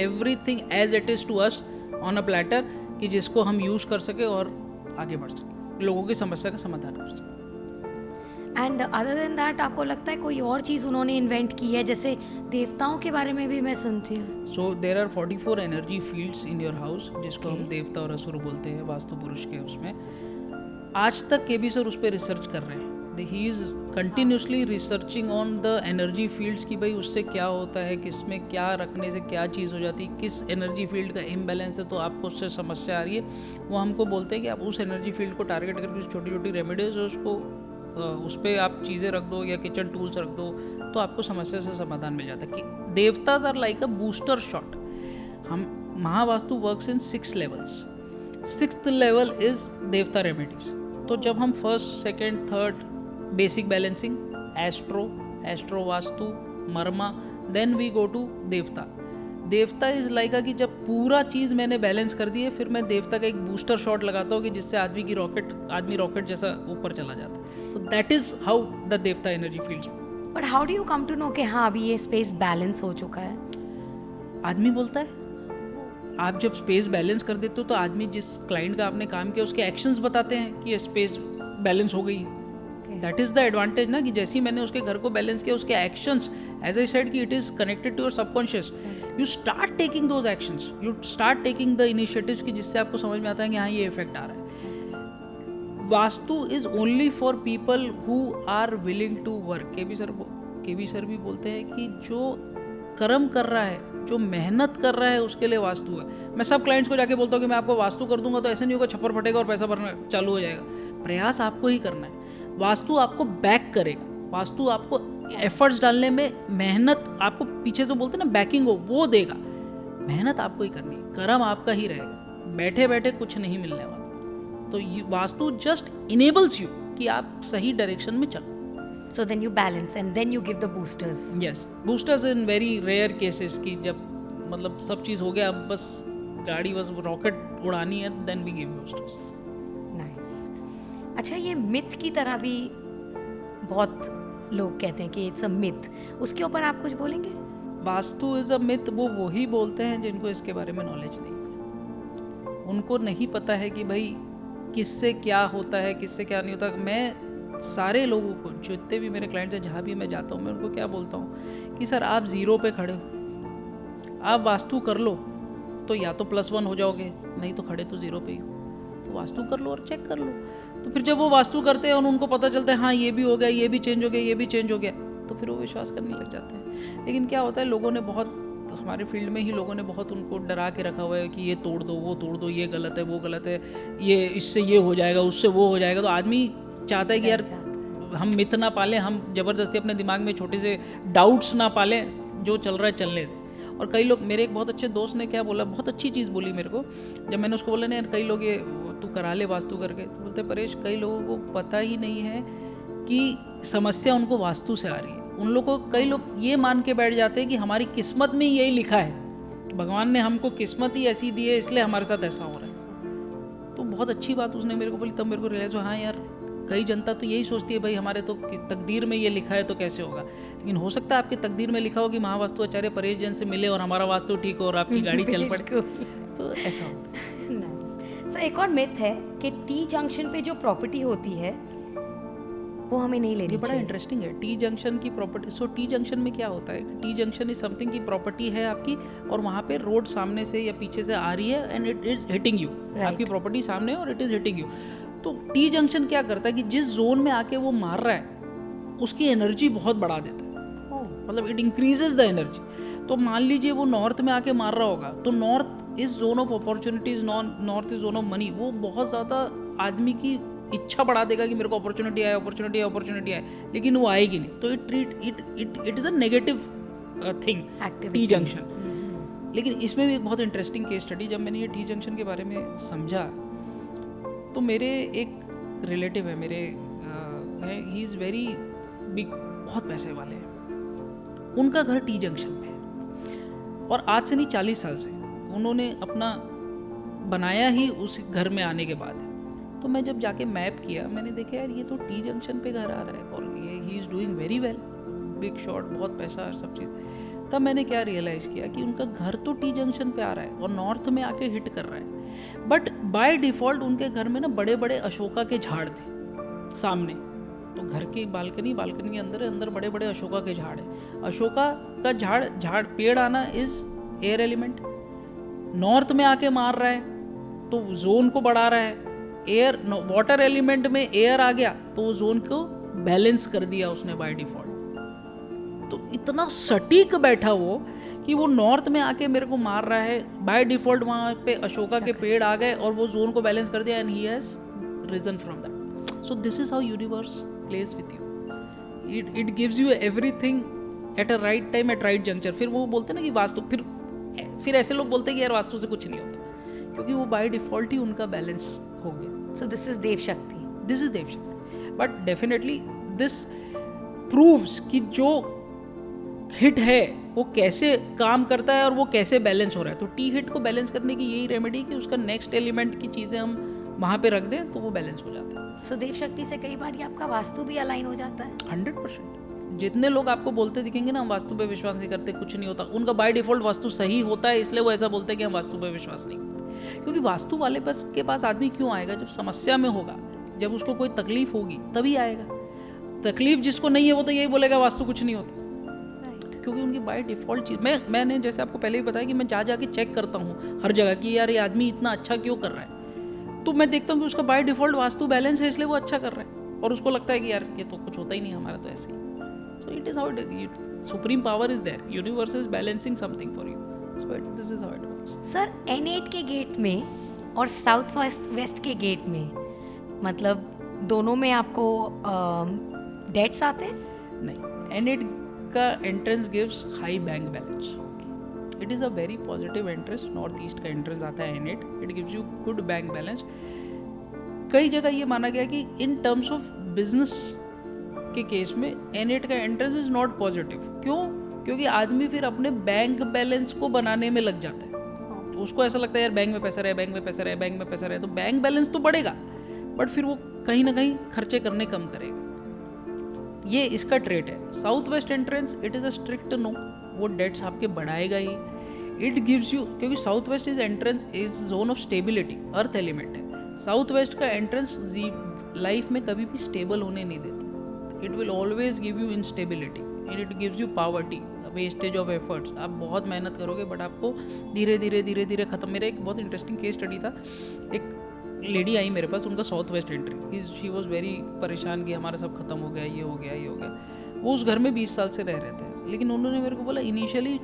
Speaker 1: everything as it is to us on a platter, कि जिसको हम यूज़ कर सके और आगे बढ़ सके, लोगों की समस्या का समाधान कर सके।
Speaker 2: एंड अदर देन दैट आपको लगता है कोई और चीज़ उन्होंने इन्वेंट की है? जैसे देवताओं के बारे में भी मैं सुनती हूँ।
Speaker 1: So there are 44 energy fields in your house, जिसको हम देवता और असुर बोलते हैं वास्तु पुरुष के। उसमें आज तक केबी सर उस पर रिसर्च कर रहे हैं। He is continuously researching on the energy fields कि भाई उससे क्या होता है, किस में क्या रखने से क्या चीज़ हो जाती है, किस एनर्जी फील्ड का इम्बैलेंस है तो आपको उससे समस्या आ रही है। वो हमको बोलते हैं कि आप उस एनर्जी फील्ड को टारगेट करके छोटी छोटी रेमेडीज उसको उस पर आप चीज़ें रख दो या किचन टूल्स रख दो, तो आपको समस्या से समाधान मिल जाता है। कि devatas are like a booster shot. हम Mahavastu works in 6 levels. 6th level is devata remedies. तो जब हम first, second, third basic balancing, astro vastu, marma, then we go to devata. Devata is like कि जब पूरा चीज़ मैंने बैलेंस कर दी है, फिर मैं देवता का एक बूस्टर शॉट लगाता हूँ कि जिससे आदमी रॉकेट जैसा ऊपर चला जाता है। तो that is how the devta energy fields.
Speaker 2: But how do you come to know कि हाँ अभी ये स्पेस बैलेंस हो चुका है?
Speaker 1: आदमी बोलता है। आप जब स्पेस बैलेंस कर देते हो तो आदमी, जिस क्लाइंट का आपने काम किया, उसके एक्शंस बताते हैं कि ये स्पेस बैलेंस हो गई है। दैट इज़ द एडवांटेज ना, कि जैसे ही मैंने उसके घर को बैलेंस किया, उसके एक्शंस, एज आई सेड कि it is connected to your subconscious, you start taking those actions, you start taking the initiatives कि जिससे आपको समझ में आता है कि हाँ ये इफेक्ट आ रहा है। Vastu is only for people who are willing to work. KB sir भी बोलते हैं कि जो कर्म कर रहा है, जो मेहनत कर रहा है, उसके लिए वास्तु है। मैं सब क्लाइंट्स को जाके बोलता हूँ कि मैं आपको वास्तु कर दूंगा तो ऐसा नहीं होगा छप्पर फटेगा और पैसा भरना चालू हो जाएगा। प्रयास आपको ही करना है। वास्तु आपको बैक करेगा, वास्तु आपको एफर्ट्स डालने में, मेहनत आपको पीछे से बोलते हैं ना बैकिंग हो, वो देगा। मेहनत आपको ही करनी है, कर्म आपका ही रहेगा, बैठे बैठे कुछ नहीं मिलने वाला। तो वास्तु जस्ट इनेबल्स यू कि आप सही डायरेक्शन में चलो।
Speaker 2: So then you balance and then you give the boosters.
Speaker 1: Yes, boosters in very rare cases कि जब मतलब सब चीज़ हो गया, अब बस गाड़ी बस रॉकेट उड़ानी है, then we give boosters.
Speaker 2: Nice. अच्छा, ये मिथ की तरह भी बहुत लोग कहते हैं कि इट्स अ मिथ, उसके ऊपर आप कुछ बोलेंगे?
Speaker 1: वास्तु इज अ मिथ वो वही बोलते हैं जिनको इसके बारे में नॉलेज नहीं है। उनको नहीं पता है कि भाई किससे क्या होता है, किससे क्या नहीं होता। मैं सारे लोगों को, जितने भी मेरे क्लाइंट्स हैं, जहाँ भी मैं जाता हूँ, मैं उनको क्या बोलता हूँ कि सर आप 0 पे खड़े हो, आप वास्तु कर लो तो या तो +1 हो जाओगे, नहीं तो खड़े तो 0 पे ही हो। तो वास्तु कर लो और चेक कर लो। तो फिर जब वो वास्तु करते हैं और उनको पता चलता है हाँ ये भी हो गया, ये भी चेंज हो गया, ये भी चेंज हो गया, तो फिर वो विश्वास करने लग जाते हैं। लेकिन क्या होता है, लोगों ने बहुत, हमारे फील्ड में ही लोगों ने बहुत उनको डरा के रखा हुआ है कि ये तोड़ दो, वो तोड़ दो, ये गलत है, वो गलत है, ये इससे ये हो जाएगा, उससे वो हो जाएगा। तो आदमी चाहता है कि यार हम मिथ ना पालें, हम ज़बरदस्ती अपने दिमाग में छोटे से डाउट्स ना पालें, जो चल रहा है चलने दें। और कई लोग, मेरे एक बहुत अच्छे दोस्त ने क्या बोला, बहुत अच्छी चीज़ बोली मेरे को, जब मैंने उसको बोला ना यार कई लोग ये तू करा ले वास्तु करके। तो बोलते परेश कई लोगों को पता ही नहीं है कि समस्या उनको वास्तु से आ रही है। उन लोगों को, कई लोग ये मान के बैठ जाते हैं कि हमारी किस्मत में यही लिखा है, भगवान ने हमको किस्मत ही ऐसी दी है इसलिए हमारे साथ ऐसा हो रहा है। तो बहुत अच्छी बात उसने मेरे को बोली, तब मेरे को रियलाइज हुआ हाँ यार, कई जनता तो यही सोचती है भाई हमारे तो तकदीर में ये लिखा है तो कैसे होगा। लेकिन हो सकता है आपकी तकदीर में लिखा हो कि महावास्तु आचार्य परेश जैन से मिले और हमारा वास्तु ठीक हो और आपकी गाड़ी चल पड़े। तो ऐसा होता है।
Speaker 2: नाइस। सर एक और मिथ है कि टी जंक्शन पे जो प्रॉपर्टी होती है वो हमें नहीं लेनी
Speaker 1: ये बड़ा
Speaker 2: चाहिए।
Speaker 1: इंटरेस्टिंग है टी जंक्शन की प्रॉपर्टी। सो टी जंक्शन में क्या होता है, टी जंक्शन इज समथिंग की प्रॉपर्टी है आपकी और वहाँ पे रोड सामने से या पीछे से आ रही है and it is hitting you. आपकी प्रॉपर्टी सामने है और इट इज हिटिंग यू। तो टी जंक्शन क्या करता है कि जिस जोन में आके वो मार रहा है उसकी एनर्जी बहुत बढ़ा देता है, मतलब इट इंक्रीजेज द एनर्जी। तो मान लीजिए वो नॉर्थ में आके मार रहा होगा तो north is zone of opportunities, north is zone of money. वो बहुत ज़्यादा आदमी की इच्छा बढ़ा देगा कि मेरे को अपॉर्चुनिटी आए, अपॉर्चुनिटी आए, अपॉर्चुनिटी आए, लेकिन वो आएगी नहीं। तो it is a negative thing T junction. लेकिन इसमें भी एक बहुत इंटरेस्टिंग केस स्टडी, जब मैंने ये टी जंक्शन के बारे में समझा तो मेरे एक रिलेटिव है, मेरे है, ही इज़ वेरी बिग, बहुत पैसे वाले हैं। उनका घर टी जंक्शन में है और आज से नहीं 40 साल से उन्होंने अपना बनाया ही उस घर में आने के बाद। तो मैं जब जाके मैप किया मैंने देखा यार ये तो टी जंक्शन पे घर आ रहा है और ये he is doing very well, big shot, बहुत पैसा और सब चीज़। तब मैंने क्या रियलाइज़ किया कि उनका घर तो टी जंक्शन पे आ रहा है और नॉर्थ में आके हिट कर रहा है, बट बाय डिफ़ॉल्ट उनके घर में ना बड़े बड़े अशोका के झाड़ थे सामने। तो घर की बालकनी के अंदर बड़े बड़े अशोका के झाड़ है। अशोका का झाड़ पेड़ आना इज एयर एलिमेंट, नॉर्थ में आके मार रहा है तो जोन को बढ़ा रहा है। एयर वाटर एलिमेंट में एयर आ गया तो वो जोन को बैलेंस कर दिया उसने बाय डिफॉल्ट। तो इतना सटीक बैठा वो कि वो नॉर्थ में आके मेरे को मार रहा है, बाय डिफॉल्ट वहाँ पे अशोका के पेड़ आ गए और वो जोन को बैलेंस कर दिया and he has risen from that. So this is how universe plays with you, it gives you everything at a right time at right juncture. फिर वो बोलते हैं ना कि वास्तु, फिर ऐसे लोग बोलते हैं कि यार वास्तु से कुछ नहीं होता, क्योंकि वो बाय डिफॉल्ट ही उनका बैलेंस हो गया।
Speaker 2: सो दिस इज देव शक्ति,
Speaker 1: दिस इज देव शक्ति। बट डेफिनेटली दिस प्रूव्स कि जो हिट है वो कैसे काम करता है और वो कैसे बैलेंस हो रहा है। तो टी हिट को बैलेंस करने की यही रेमेडी कि उसका नेक्स्ट एलिमेंट की चीज़ें हम वहाँ पे रख दें तो वो बैलेंस हो जाता है।
Speaker 2: सो देव शक्ति से कई बार ये आपका वास्तु भी अलाइन हो जाता है।
Speaker 1: 100%। जितने लोग आपको बोलते दिखेंगे ना हम वास्तु पे विश्वास नहीं करते, कुछ नहीं होता, उनका बाय डिफॉल्ट वास्तु सही होता है, इसलिए वो ऐसा बोलते हैं कि हम वास्तु पे विश्वास नहीं करते। क्योंकि वास्तु वाले के पास आदमी क्यों आएगा? जब समस्या में होगा, जब उसको कोई तकलीफ होगी तभी आएगा। तकलीफ जिसको नहीं है वो तो यही बोलेगा वास्तु कुछ नहीं होता, क्योंकि उनकी बाय डिफॉल्ट चीज़। मैंने जैसे आपको पहले ही बताया कि मैं जाके चेक करता हूँ हर जगह कि यार ये आदमी इतना अच्छा क्यों कर रहा है। तो मैं देखता हूँ कि उसका बाय डिफॉल्ट वास्तु बैलेंस है, इसलिए वो अच्छा कर रहा है और उसको लगता है कि यार ये तो कुछ होता ही नहीं, हमारा तो ऐसे ही। So it is how it, supreme power is there, universe is balancing something for you. So this is how it works.
Speaker 2: Sir N8 के गेट में और साउथ वेस्ट के गेट में, मतलब दोनों में आपको डेट्स आते हैं?
Speaker 1: नहीं, N8 का entrance gives high bank balance. It is a very positive entrance, north east का एंट्रेंस आता है N8, it gives you good bank balance. कई जगह ये माना गया कि इन टर्म्स ऑफ बिजनेस के केस में N8 का एंट्रेंस इज नॉट पॉजिटिव। क्यों? क्योंकि आदमी फिर अपने बैंक बैलेंस को बनाने में लग जाता है। तो उसको ऐसा लगता है यार बैंक में पैसा रहे, बैंक में पैसा रहे, बैंक में पैसा रहे, तो बैंक बैलेंस तो बढ़ेगा बट फिर वो कहीं ना कहीं खर्चे करने कम करेगा। ये इसका ट्रेट है। South west entrance it is a strict no, वो डेट्स आपके बढ़ाएगा ही। इट गिव्स यू, क्योंकि south west is entrance is zone of stability, earth element है। साउथ वेस्ट का एंट्रेंस लाइफ में कभी भी स्टेबल होने नहीं देता। It will always give you instability and it gives you poverty, wastage of efforts. आप बहुत मेहनत करोगे बट आपको धीरे धीरे खत्म। मेरा एक बहुत इंटरेस्टिंग केस स्टडी था, एक लेडी आई मेरे पास, उनका south west entry, she was very परेशान कि हमारा सब खत्म हो गया, ये हो गया, ये हो गया। वो उस घर में 20 साल से रह रहे थे, लेकिन उन्होंने मेरे को बोला इनिशियली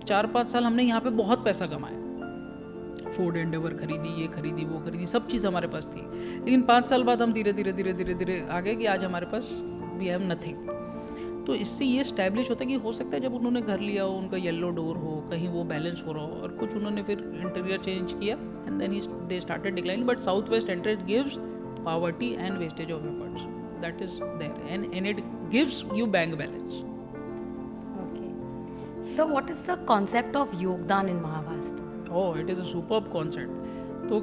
Speaker 1: 4-5 साल हमने यहाँ पे बहुत पैसा कमाया, फोर्ड एंडेवर खरीदी, ये खरीदी, वो खरीदी, सब चीज़ हमारे पास थी। लेकिन 5 साल बाद हम धीरे धीरे आ गए कि आज हमारे पास वी हैव नथिंग। तो इससे ये स्टैब्लिश होता है कि हो सकता है जब उन्होंने घर लिया हो, उनका येलो डोर हो, कहीं वो बैलेंस हो रहा हो, और कुछ उन्होंने फिर इंटीरियर चेंज किया and then they started decline, but south west entrance gives poverty and wastage of efforts, that is there and it gives you bank balance.
Speaker 2: Okay. So what is the concept of Yogdan in Mahavastu?
Speaker 1: Oh, it is a superb concept. तो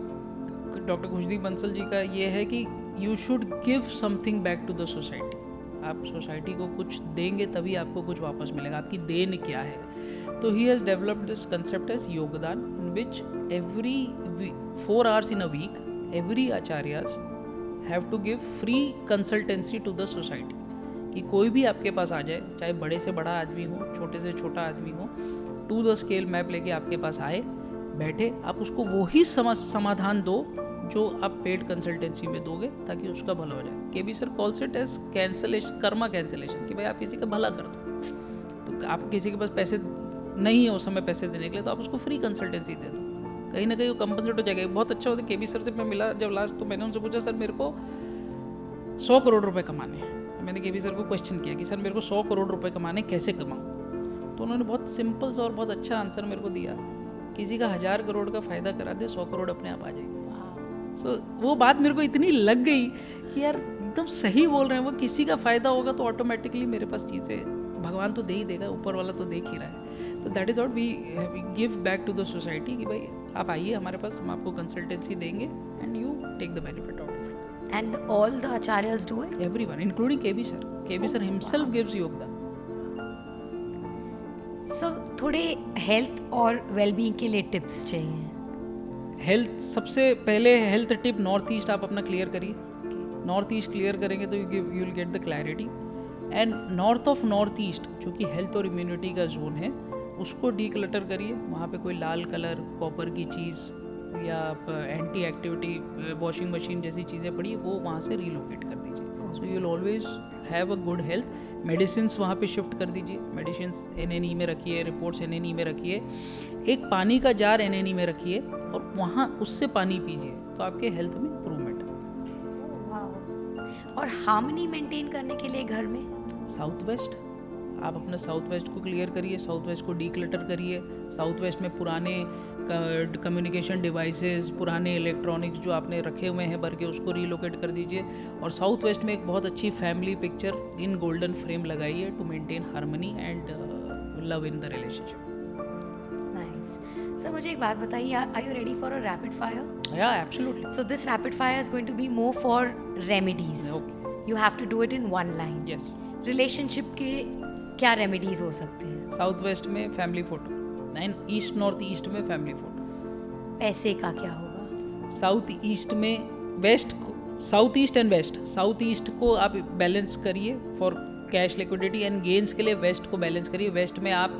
Speaker 1: doctor Khushdeep Bansal ji का ये है कि you should give something back to the society. आप society को कुछ देंगे तभी आपको कुछ वापस मिलेगा. आपकी देन क्या है? तो he has developed this concept as Yogdan, in which every 4 hours in a week every acharyas have to give free consultancy to the society. कि कोई भी आपके पास आ जाए, चाहे बड़े से बड़ा आदमी हो, छोटे से छोटा आदमी हो, टू द स्केल मैप लेके आपके पास आए, बैठे, आप उसको वही समाधान दो जो आप पेड कंसल्टेंसी में दोगे, ताकि उसका भला हो जाए. KB sir calls it as cancellation, karma cancellation, कि भाई आप किसी का भला कर दो. तो आप किसी के पास पैसे नहीं है उस समय पैसे देने के लिए, तो आप उसको फ्री कंसल्टेंसी दे दो. कहीं ना कहीं वो कंपनसेट हो जाएगा. बहुत अच्छा होता है. केबी सर से मैं मिला जब लास्ट, तो मैंने उनसे पूछा, सर मेरे को 100 करोड़ रुपए कमाने हैं. मैंने केबी सर को क्वेश्चन किया कि सर मेरे को 100 करोड़ रुपए कमाने, कैसे कमाऊँ? तो उन्होंने बहुत सिंपल सा और बहुत अच्छा आंसर मेरे को दिया. किसी का 1000 करोड़ का फ़ायदा करा दे, 100 करोड़ अपने आप आ जाएंगे. सो वो बात मेरे को इतनी लग गई कि यार एकदम सही बोल रहे हैं वो. किसी का फ़ायदा होगा तो ऑटोमेटिकली मेरे पास चीज़ें भगवान तो दे ही देगा, ऊपर वाला तो देख ही रहा है. तो that is what we give back to the society, कि भाई आप आइए हमारे पास, हम आपको कंसल्टेंसी देंगे and you take the benefit of it.
Speaker 2: And all the acharyas do it?
Speaker 1: Everyone, including KB sir. KB sir himself gives योगदान.
Speaker 2: So थोड़े हेल्थ और वेलबींग के लिए टिप्स चाहिए.
Speaker 1: हेल्थ, सबसे पहले हेल्थ टिप, नॉर्थ ईस्ट आप अपना क्लियर करिए. नॉर्थ ईस्ट क्लियर करेंगे तो you will get the clarity. And north of north east जो कि हेल्थ और इम्यूनिटी का जोन है, उसको डीक्लटर करिए. वहाँ पे कोई लाल कलर, कॉपर की चीज़ या एंटी एक्टिविटी वॉशिंग मशीन जैसी चीज़ें पड़ी, वो वहाँ से रीलोकेट कर दीजिए. So you will always have a good health. Medicines वहाँ पे शिफ्ट कर दीजिए. मेडिसिन्स NNE में रखिए, रिपोर्ट्स NNE में रखिए. एक पानी का जार NNE में रखिए और वहाँ उससे पानी पीजिए, तो आपके हेल्थ में इम्प्रूवमेंट है.
Speaker 2: और हार्मनी मेंटेन करने के लिए घर में
Speaker 1: साउथ वेस्ट, आप अपना साउथ वेस्ट को क्लियर करिए, साउथ वेस्ट को डीक्लटर करिए. साउथ वेस्ट में पुराने कम्युनिकेशन डिवाइसेस, पुराने इलेक्ट्रॉनिक्स जो आपने रखे हुए हैं भर के, उसको रीलोकेट कर दीजिए. और साउथ वेस्ट में एक बहुत अच्छी family picture in golden frame लगाइए to maintain harmony and love in the relationship.
Speaker 2: Nice. Sir मुझे एक बात बताइए, are you ready for a rapid fire?
Speaker 1: Yeah absolutely.
Speaker 2: So this rapid fire is going to be more for remedies.
Speaker 1: Okay.
Speaker 2: You have to do it in one line.
Speaker 1: Yes.
Speaker 2: Relationship के क्या remedies हो सकते हैं?
Speaker 1: South west में family photo and east north east में family photo.
Speaker 2: पैसे का क्या होगा?
Speaker 1: साउथ ईस्ट में west, south east and west. South east को आप बैलेंस करिए for cash liquidity and gains के लिए. वेस्ट को बैलेंस करिए. वेस्ट में आप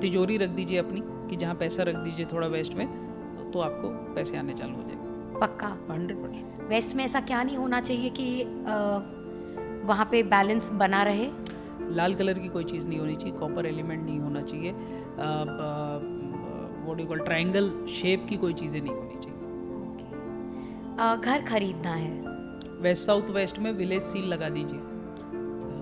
Speaker 1: तिजोरी रख दीजिए अपनी, कि जहाँ पैसा रख दीजिए थोड़ा वेस्ट में, तो आपको पैसे आने चालू हो जाएंगे.
Speaker 2: पक्का?
Speaker 1: 100%.
Speaker 2: वेस्ट में ऐसा क्या नहीं होना चाहिए कि वहाँ पे बैलेंस बना रहे?
Speaker 1: लाल कलर की कोई चीज़ नहीं होनी चाहिए. कॉपर एलिमेंट नहीं होना चाहिए. What you call triangle shape की कोई चीज़ें नहीं होनी चाहिए.
Speaker 2: घर खरीदना है,
Speaker 1: वेस्ट साउथ वेस्ट में विलेज सीन लगा दीजिए.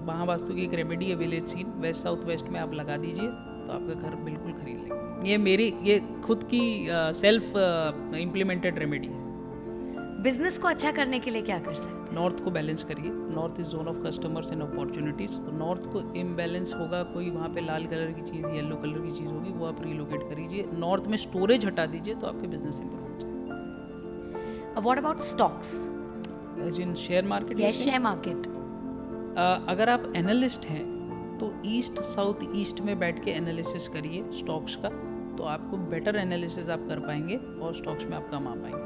Speaker 1: महावास्तु की एक रेमेडी है village scene. West south west में आप लगा दीजिए तो आपका घर बिल्कुल खरीद लेंगे. ये खुद की सेल्फ इम्प्लीमेंटेड रेमेडी है.
Speaker 2: बिजनेस को अच्छा करने के लिए क्या कर सकते हैं?
Speaker 1: नॉर्थ को बैलेंस करिए. North is zone of customers and opportunities. North को इम्बैलेंस होगा, कोई वहाँ पे लाल कलर की चीज़, येलो कलर की चीज़ होगी, वो आप रीलोकेट करिए. नॉर्थ में स्टोरेज हटा दीजिए तो आपके बिजनेस इंप्रूव हो जाए.
Speaker 2: What about stocks?
Speaker 1: As in share market.
Speaker 2: Yes, share market.
Speaker 1: अगर आप एनालिस्ट हैं तो ईस्ट साउथ ईस्ट में बैठ के एनालिसिस करिए स्टॉक्स का, तो आपको बेटर एनालिसिस आप कर पाएंगे और स्टॉक्स में आप कमा पाएंगे.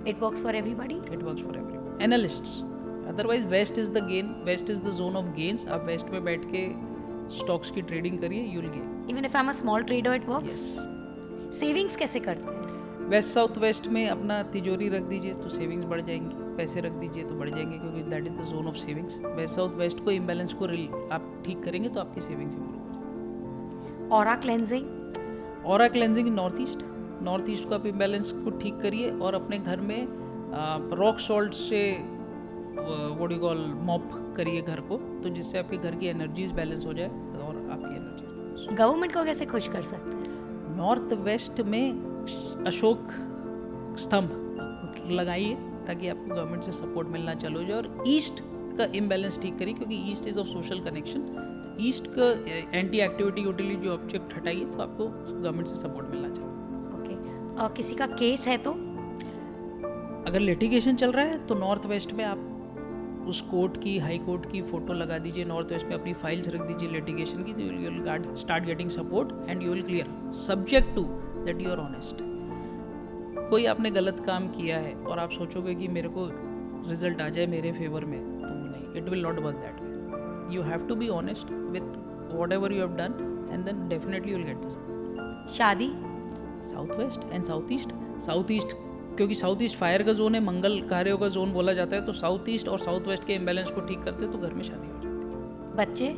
Speaker 2: It works for everybody?
Speaker 1: It works for every analysts. Otherwise west is the gain, west is the zone of gains. आप वेस्ट में बैठ के स्टॉक्स की ट्रेडिंग करिए, you will gain.
Speaker 2: Even if I am a small trader it works?
Speaker 1: Yes.
Speaker 2: Savings कैसे करते हैं?
Speaker 1: Waste south west में अपना तिजोरी रख दीजिए तो सेविंग्स बढ़ जाएंगी. पैसे रख दीजिए तो बढ़ जाएंगे, क्योंकि that is the zone of savings. Waste south waste को इम्बैलेंस को आप ठीक करेंगे तो आपकी सेविंग्स इंप्रूव हो जाएगी.
Speaker 2: Aura cleansing?
Speaker 1: Aura cleansing north east. North east को आप इम्बैलेंस को ठीक करिए और अपने घर में रॉक सॉल्ट से व्हाट यू कॉल मॉप करिए घर को, तो जिससे आपके घर की एनर्जीज बैलेंस हो जाए और आपकी एनर्जीज।
Speaker 2: गवर्नमेंट को कैसे खुश कर सकते हैं?
Speaker 1: नॉर्थ वेस्ट में अशोक स्तंभ लगाइए ताकि आपको गवर्नमेंट से सपोर्ट मिलना चालू हो जाए, और ईस्ट का इम्बैलेंस ठीक करिए क्योंकि east is of social connection. तो ईस्ट का एंटी एक्टिविटी यूटिलिटी जो ऑब्जेक्ट हटाइए तो आपको गवर्नमेंट से सपोर्ट मिलना चाहिए।
Speaker 2: ओके, किसी का केस है तो?
Speaker 1: अगर लिटिगेशन चल रहा है तो नॉर्थ वेस्ट में आप उस कोर्ट की, हाई कोर्ट की फ़ोटो लगा दीजिए, नॉर्थ वेस्ट में अपनी फाइल्स रख दीजिए लिटिगेशन की, तो you will start getting support and you will clear, subject to that you are honest. कोई आपने गलत काम किया है और आप सोचोगे कि मेरे को रिजल्ट आ जाए मेरे फेवर में, तो नहीं, it will not work that way. You have to be honest with whatever you have done and then definitely you will get this.
Speaker 2: शादी?
Speaker 1: South west and south east. South east क्योंकि south east fire का zone है, मंगल कार्यों का zone बोला जाता है, तो साउथ ईस्ट और साउथ वेस्ट के इम्बैलेंस को ठीक करते तो घर में शादी हो जाती है।
Speaker 2: बच्चे?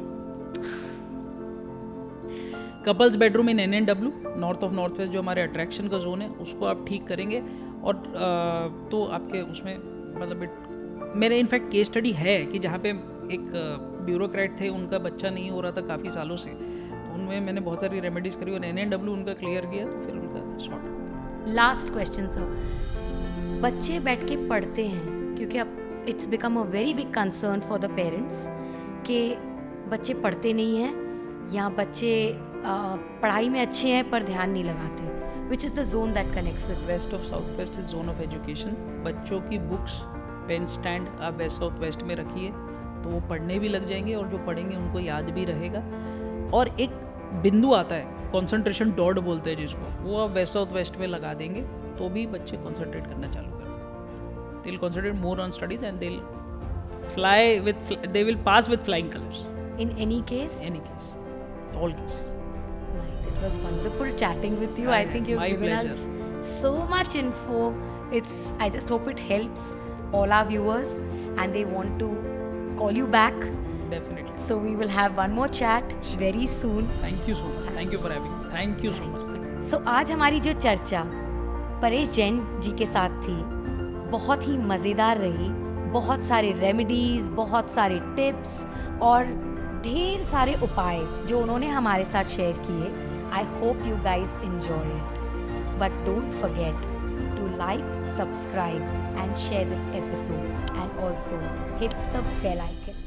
Speaker 1: Couples bedroom in NNW, north of north west जो हमारे अट्रैक्शन का जोन है उसको आप ठीक करेंगे, और तो आपके उसमें मतलब मेरे इनफैक्ट केस स्टडी है कि जहाँ पे एक ब्यूरोक्रेट थे, उनका बच्चा नहीं हो रहा था काफ़ी सालों से, तो उनमें मैंने बहुत सारी रेमेडीज़ करी और NNW उनका क्लियर किया, तो फिर उनका शॉर्ट।
Speaker 2: लास्ट क्वेश्चन सर, बच्चे बैठ के पढ़ते हैं क्योंकि अब it's become a very big concern for the parents कि बच्चे पढ़ते नहीं हैं या बच्चे पढ़ाई में अच्छे हैं पर ध्यान नहीं लगाते, which is the zone that connects with
Speaker 1: west of south west is zone of education. बच्चों की बुक्स, पेन स्टैंड आप वेस्ट साउथ वेस्ट में रखिए तो वो पढ़ने भी लग जाएंगे, और जो पढ़ेंगे उनको याद भी रहेगा। और एक बिंदु आता है, कंसंट्रेशन डॉट बोलते हैं जिसको, वो आप वेस्ट साउथ वेस्ट में लगा देंगे तो भी बच्चे कंसंट्रेट करना चालू कर देंगे। They will concentrate more on studies and they will pass with flying colours
Speaker 2: in any case?
Speaker 1: All cases.
Speaker 2: Nice. It was wonderful chatting with you. I think you've
Speaker 1: My
Speaker 2: given
Speaker 1: pleasure.
Speaker 2: us so much info. I just hope it helps all our viewers and they want to call you back.
Speaker 1: Definitely.
Speaker 2: So we will have one more chat very soon.
Speaker 1: Thank you so much. Thank you for having me. Thank you so much.
Speaker 2: So आज हमारी जो चर्चा परेश जैन जी के साथ थी बहुत ही मज़ेदार रही। बहुत सारे रेमेडीज़, बहुत सारे टिप्स और ढेर सारे उपाय जो उन्होंने हमारे साथ शेयर किए। आई hope you guys enjoy it. But don't forget to like, subscribe and share this episode and also hit the bell icon.